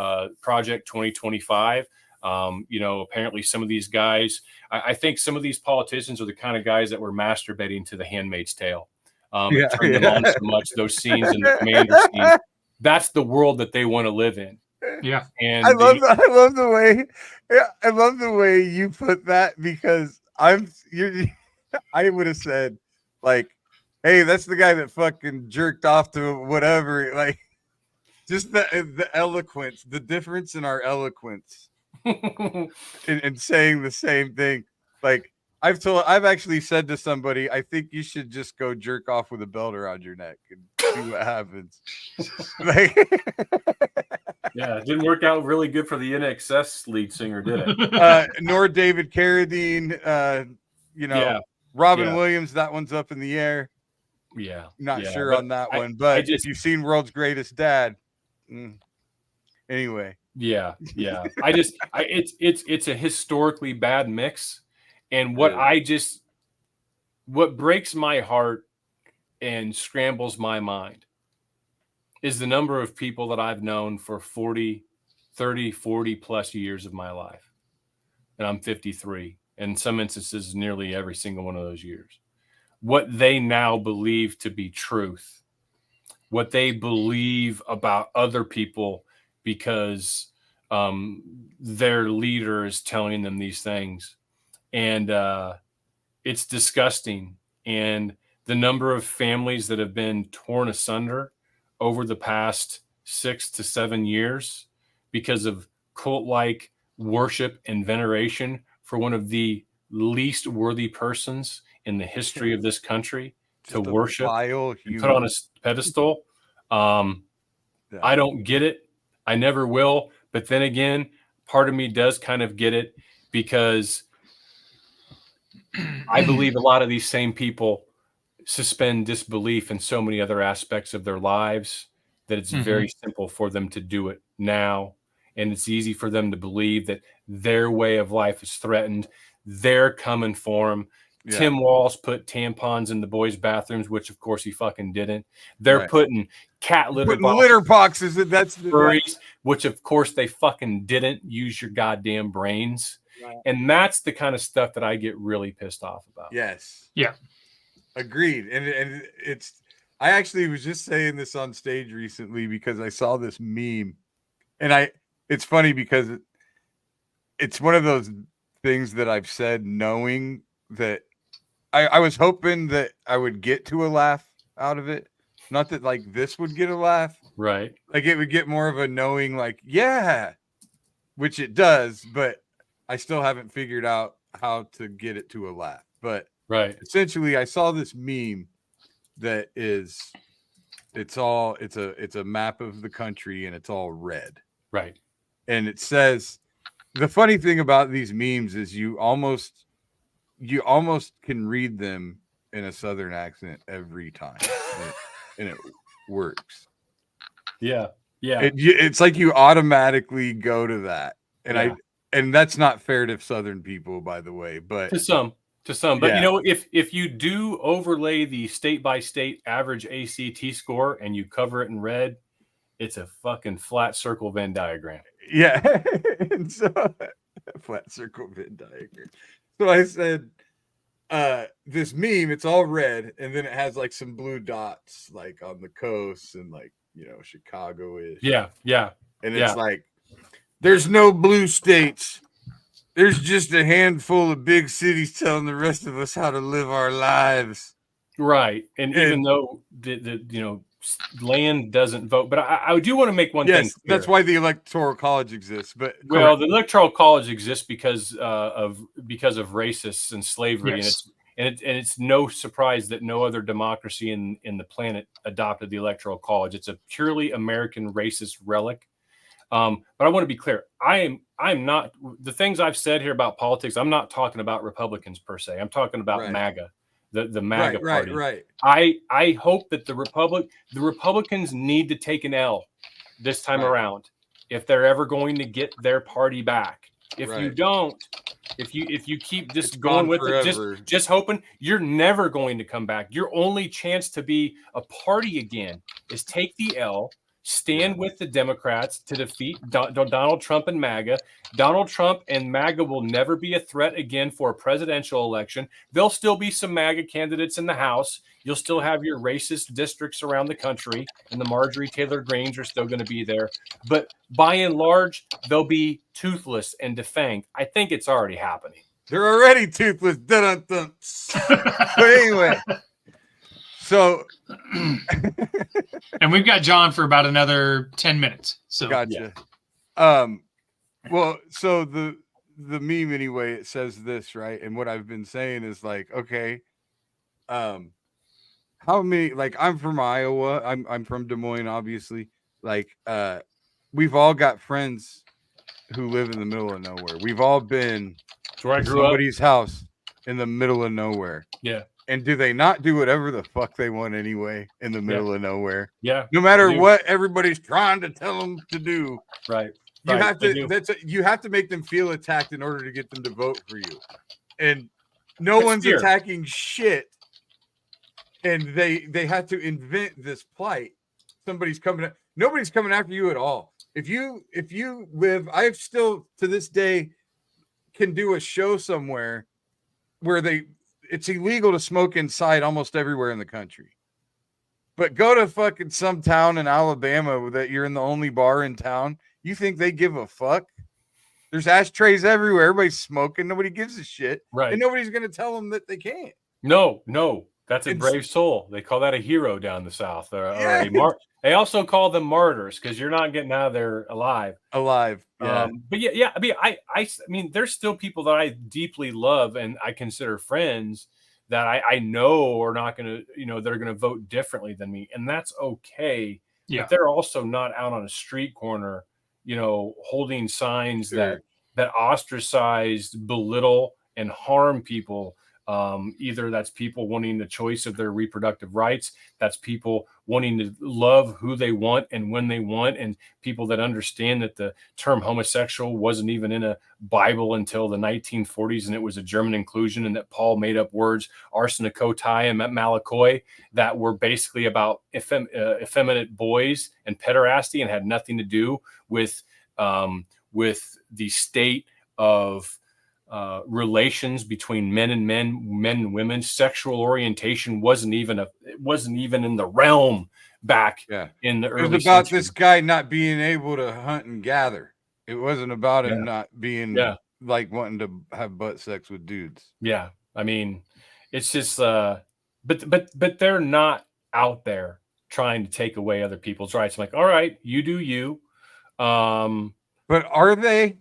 Project 2025, apparently some of these guys, I think some of these politicians are the kind of guys that were masturbating to The Handmaid's Tale. It turned them on so much, those scenes in the commander scene. That's the world that they want to live in.
Yeah,
and I love the way you put that, because I would have said like, hey, that's the guy that fucking jerked off to whatever, like just the eloquence, the difference in our eloquence in saying the same thing. Like I've actually said to somebody, I think you should just go jerk off with a belt around your neck and see what happens. Like,
yeah, it didn't work out really good for the NXS lead singer, did it?
Nor David Carradine. Robin Williams. That one's up in the air.
Yeah,
not sure on that one. But if you've seen World's Greatest Dad, anyway.
Yeah. It's a historically bad mix. And what breaks my heart and scrambles my mind is the number of people that I've known for 40 plus years of my life. And I'm 53. In some instances, nearly every single one of those years. What they now believe to be truth, what they believe about other people because their leader is telling them these things. And it's disgusting. And the number of families that have been torn asunder over the past 6 to 7 years because of cult-like worship and veneration for one of the least worthy persons in the history of this country to worship and put on a pedestal. I don't get it. I never will. But then again, part of me does kind of get it, because I believe a lot of these same people suspend disbelief in so many other aspects of their lives that it's very simple for them to do it now. And it's easy for them to believe that their way of life is threatened. They're coming for them. Yeah. Tim Walz put tampons in the boys' bathrooms, which of course he fucking didn't. They're putting cat litter
boxes. That's
furries, which of course they fucking didn't. Use your goddamn brains. Right. And that's the kind of stuff that I get really pissed off about.
Yes.
Yeah.
Agreed. And I actually was just saying this on stage recently because I saw this meme, and it's funny because it's one of those things that I've said knowing that I was hoping that I would get to a laugh out of it. Not that like this would get a laugh.
Right.
Like it would get more of a knowing, like, yeah, which it does, but I still haven't figured out how to get it to a laugh. But essentially I saw this meme that it's a map of the country and it's all red.
Right.
And it says, the funny thing about these memes is you almost can read them in a Southern accent every time, and it works.
Yeah.
It's like you automatically go to that, and that's not fair to Southern people, by the way, but
to some. But you know, if you do overlay the state by state average ACT score and you cover it in red, it's a fucking flat circle Venn diagram.
Yeah. And so flat circle Venn diagram. So I said, this meme, it's all red, and then it has like some blue dots like on the coast and like, Chicago-ish.
Yeah.
And
Yeah.
it's like, there's no blue states. There's just a handful of big cities telling the rest of us how to live our lives.
Right. And even though the land doesn't vote, but I do want to make one thing clear.
That's why the Electoral College exists. But
well, the Electoral College exists because of racists and slavery,
Yes.
and it's no surprise that no other democracy in the planet adopted the Electoral College. It's a purely American racist relic. But I want to be clear. I'm not, the things I've said here about politics. I'm not talking about Republicans per se. I'm talking about MAGA, the MAGA party.
Right.
I hope that the Republicans need to take an L this time around if they're ever going to get their party back. If you don't, if you keep just going with it, just hoping, you're never going to come back. Your only chance to be a party again is take the L. Stand with the Democrats to defeat Donald Trump and MAGA. Donald Trump and MAGA will never be a threat again for a presidential election. There'll still be some MAGA candidates in the House. You'll still have your racist districts around the country, and the Marjorie Taylor Greens are still going to be there. But by and large, they'll be toothless and defanged. I think it's already happening.
They're already toothless. Dun-dun-dun. But anyway. So,
and we've got John for about another 10 minutes. So
gotcha. Yeah. Well, so the meme anyway, it says this, right? And what I've been saying is like, okay, how many? Like, I'm from Iowa. I'm from Des Moines, obviously. Like, we've all got friends who live in the middle of nowhere. We've all been to somebody's house in the middle of nowhere.
Yeah.
And do they not do whatever the fuck they want anyway in the middle of nowhere?
Yeah.
No matter what everybody's trying to tell them to do.
Right.
You have to. You have to make them feel attacked in order to get them to vote for you. And no one's attacking shit. And they had to invent this plight. Nobody's coming after you at all. If you live, I still to this day can do a show somewhere where it's illegal to smoke inside almost everywhere in the country. But go to fucking some town in Alabama that you're in the only bar in town. You think they give a fuck? There's ashtrays everywhere. Everybody's smoking. Nobody gives a shit.
Right.
And nobody's going to tell them that they can't.
No. That's a brave soul. They call that a hero down the South. They also call them martyrs because you're not getting out of there alive.
Yeah.
But yeah. I mean, there's still people that I deeply love and I consider friends that I know are not going to, they're going to vote differently than me. And that's okay. Yeah. But they're also not out on a street corner, holding signs that ostracize, belittle, and harm people. Either that's people wanting the choice of their reproductive rights, that's people wanting to love who they want and when they want, and people that understand that the term homosexual wasn't even in a Bible until the 1940s, and it was a German inclusion, and that Paul made up words, arsenokotai and malakoi, that were basically about effeminate boys and pederasty and had nothing to do with the state of relations between men and women. Sexual orientation wasn't even in the realm back in the early
It was about this guy not being able to hunt and gather. It wasn't about him not being like wanting to have butt sex with dudes.
Yeah. I mean, it's just but they're not out there trying to take away other people's rights. I'm like, all right, you do you.
But are they?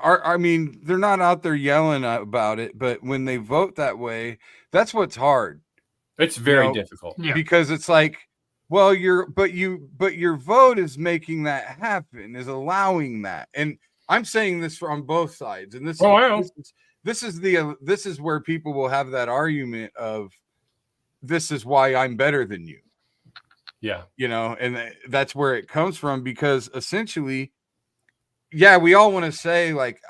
I mean, they're not out there yelling about it, but when they vote that way, that's what's hard.
It's very difficult
because it's like, well, your vote is making that happen, is allowing that. And I'm saying this on both sides. And this is where people will have that argument of, this is why I'm better than you.
Yeah.
And that's where it comes from, because essentially, we all want to say like,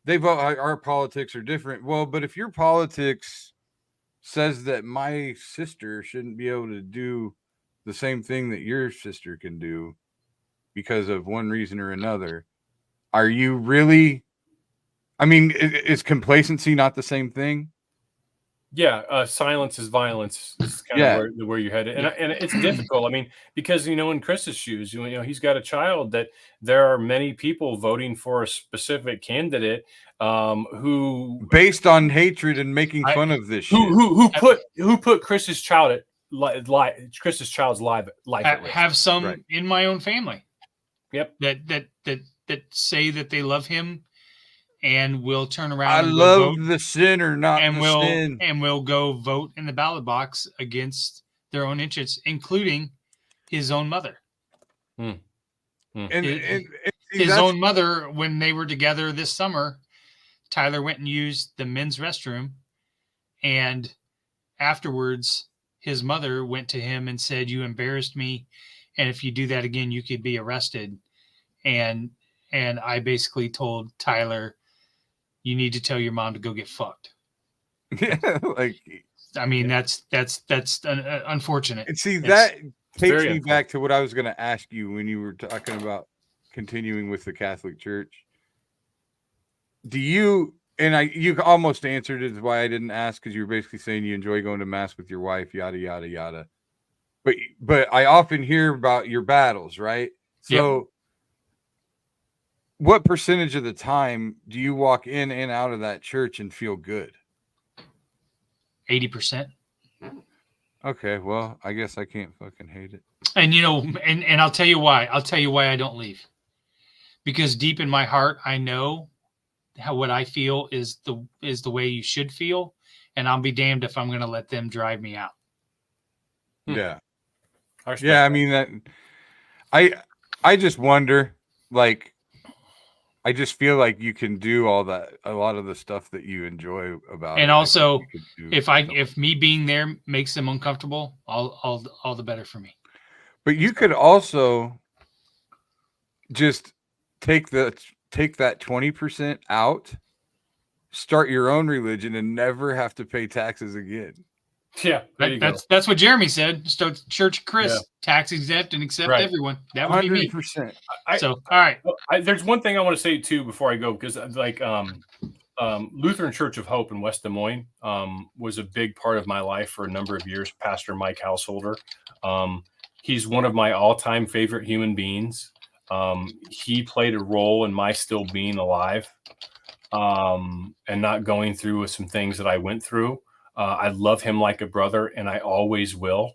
they vote, our politics are different. Well, but if your politics says that my sister shouldn't be able to do the same thing that your sister can do because of one reason or another, are you really? I mean, is complacency not the same thing?
Yeah, silence is violence. Is kind of where you're headed, and it's difficult. I mean, because in Chris's shoes, he's got a child that there are many people voting for a specific candidate who,
based on hatred and making fun of this shit,
who put Chris's child's life at risk.
Have some in my own family.
Yep.
That say that they love him. And we'll turn around.
I love the sinner, not the sin.
And we'll go vote in the ballot box against their own interests, including his own mother.
And
his own mother, when they were together this summer, Tyler went and used the men's restroom. And afterwards, his mother went to him and said, "You embarrassed me. And if you do that again, you could be arrested." And I basically told Tyler, "You need to tell your mom to go get fucked." I mean, that's unfortunate.
And see, that takes me back to what I was going to ask you when you were talking about continuing with the Catholic Church. Do you? And you almost answered it, why I didn't ask, because you were basically saying you enjoy going to mass with your wife, yada yada yada. But I often hear about your battles, right? So. Yep. What percentage of the time do you walk in and out of that church and feel good?
80%.
Okay, well, I guess I can't fucking hate it.
And and I'll tell you why. I'll tell you why I don't leave. Because deep in my heart, I know what I feel is the way you should feel, and I'll be damned if I'm going to let them drive me out.
Yeah. Yeah, I mean that. I just wonder, like. I just feel like you can do a lot of the stuff that you enjoy about
it. And also, if me being there makes them uncomfortable, all the better for me.
But you could also just take that 20% out, start your own religion, and never have to pay taxes again.
Yeah,
that's what Jeremy said. Start Church of Chris, tax exempt and accept everyone. That would 100%. Be me. So, all right.
There's one thing I want to say too before I go, because Lutheran Church of Hope in West Des Moines was a big part of my life for a number of years. Pastor Mike Householder, he's one of my all-time favorite human beings. He played a role in my still being alive and not going through some things that I went through. I love him like a brother, and I always will.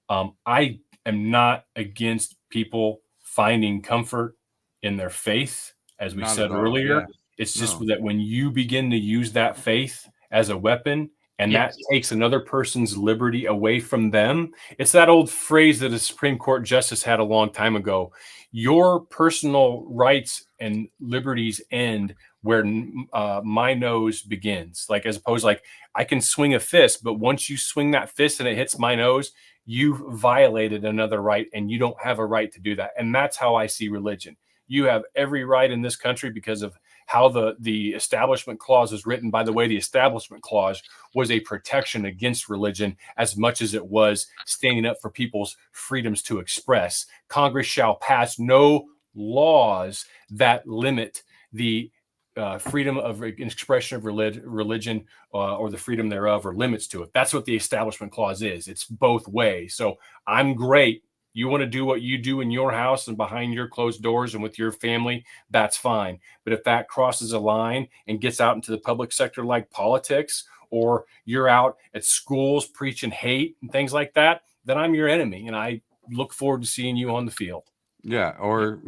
I am not against people finding comfort in their faith, as we said earlier. Yeah. It's just that when you begin to use that faith as a weapon, and that takes another person's liberty away from them. It's that old phrase that a Supreme Court justice had a long time ago. Your personal rights and liberties end where my nose begins. Like, as opposed, like, I can swing a fist, but once you swing that fist and it hits my nose, you've violated another right, and you don't have a right to do that. And that's how I see religion. You have every right in this country because of how the Establishment Clause is written. By the way, the Establishment Clause was a protection against religion as much as it was standing up for people's freedoms to express. Congress shall pass no laws that limit the freedom of expression of religion or the freedom thereof, or limits to it. That's what the Establishment Clause is. It's both ways. So I'm great. You want to do what you do in your house and behind your closed doors and with your family, that's fine. But if that crosses a line and gets out into the public sector like politics, or you're out at schools preaching hate and things like that, then I'm your enemy. And I look forward to seeing you on the field.
Yeah. Or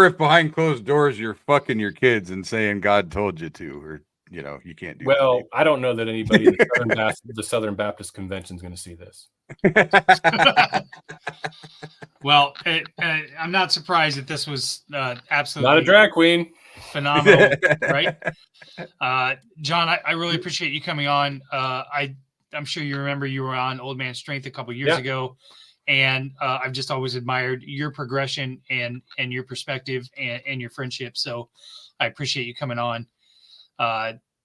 if behind closed doors you're fucking your kids and saying God told you to, or you can't do that.
Well, I don't know that anybody in the Southern Baptist Convention is going to see this.
Well, I'm not surprised that this was absolutely
not a drag queen.
Phenomenal, right? John, I really appreciate you coming on. I'm sure you remember you were on Old Man Strength a couple years ago. And I've just always admired your progression and your perspective and your friendship. So I appreciate you coming on.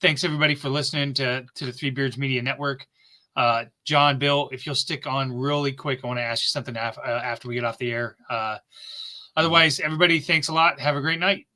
Thanks, everybody, for listening to the Three Beards Media Network. John, Bill, if you'll stick on really quick, I want to ask you something after we get off the air. Otherwise, everybody, thanks a lot. Have a great night.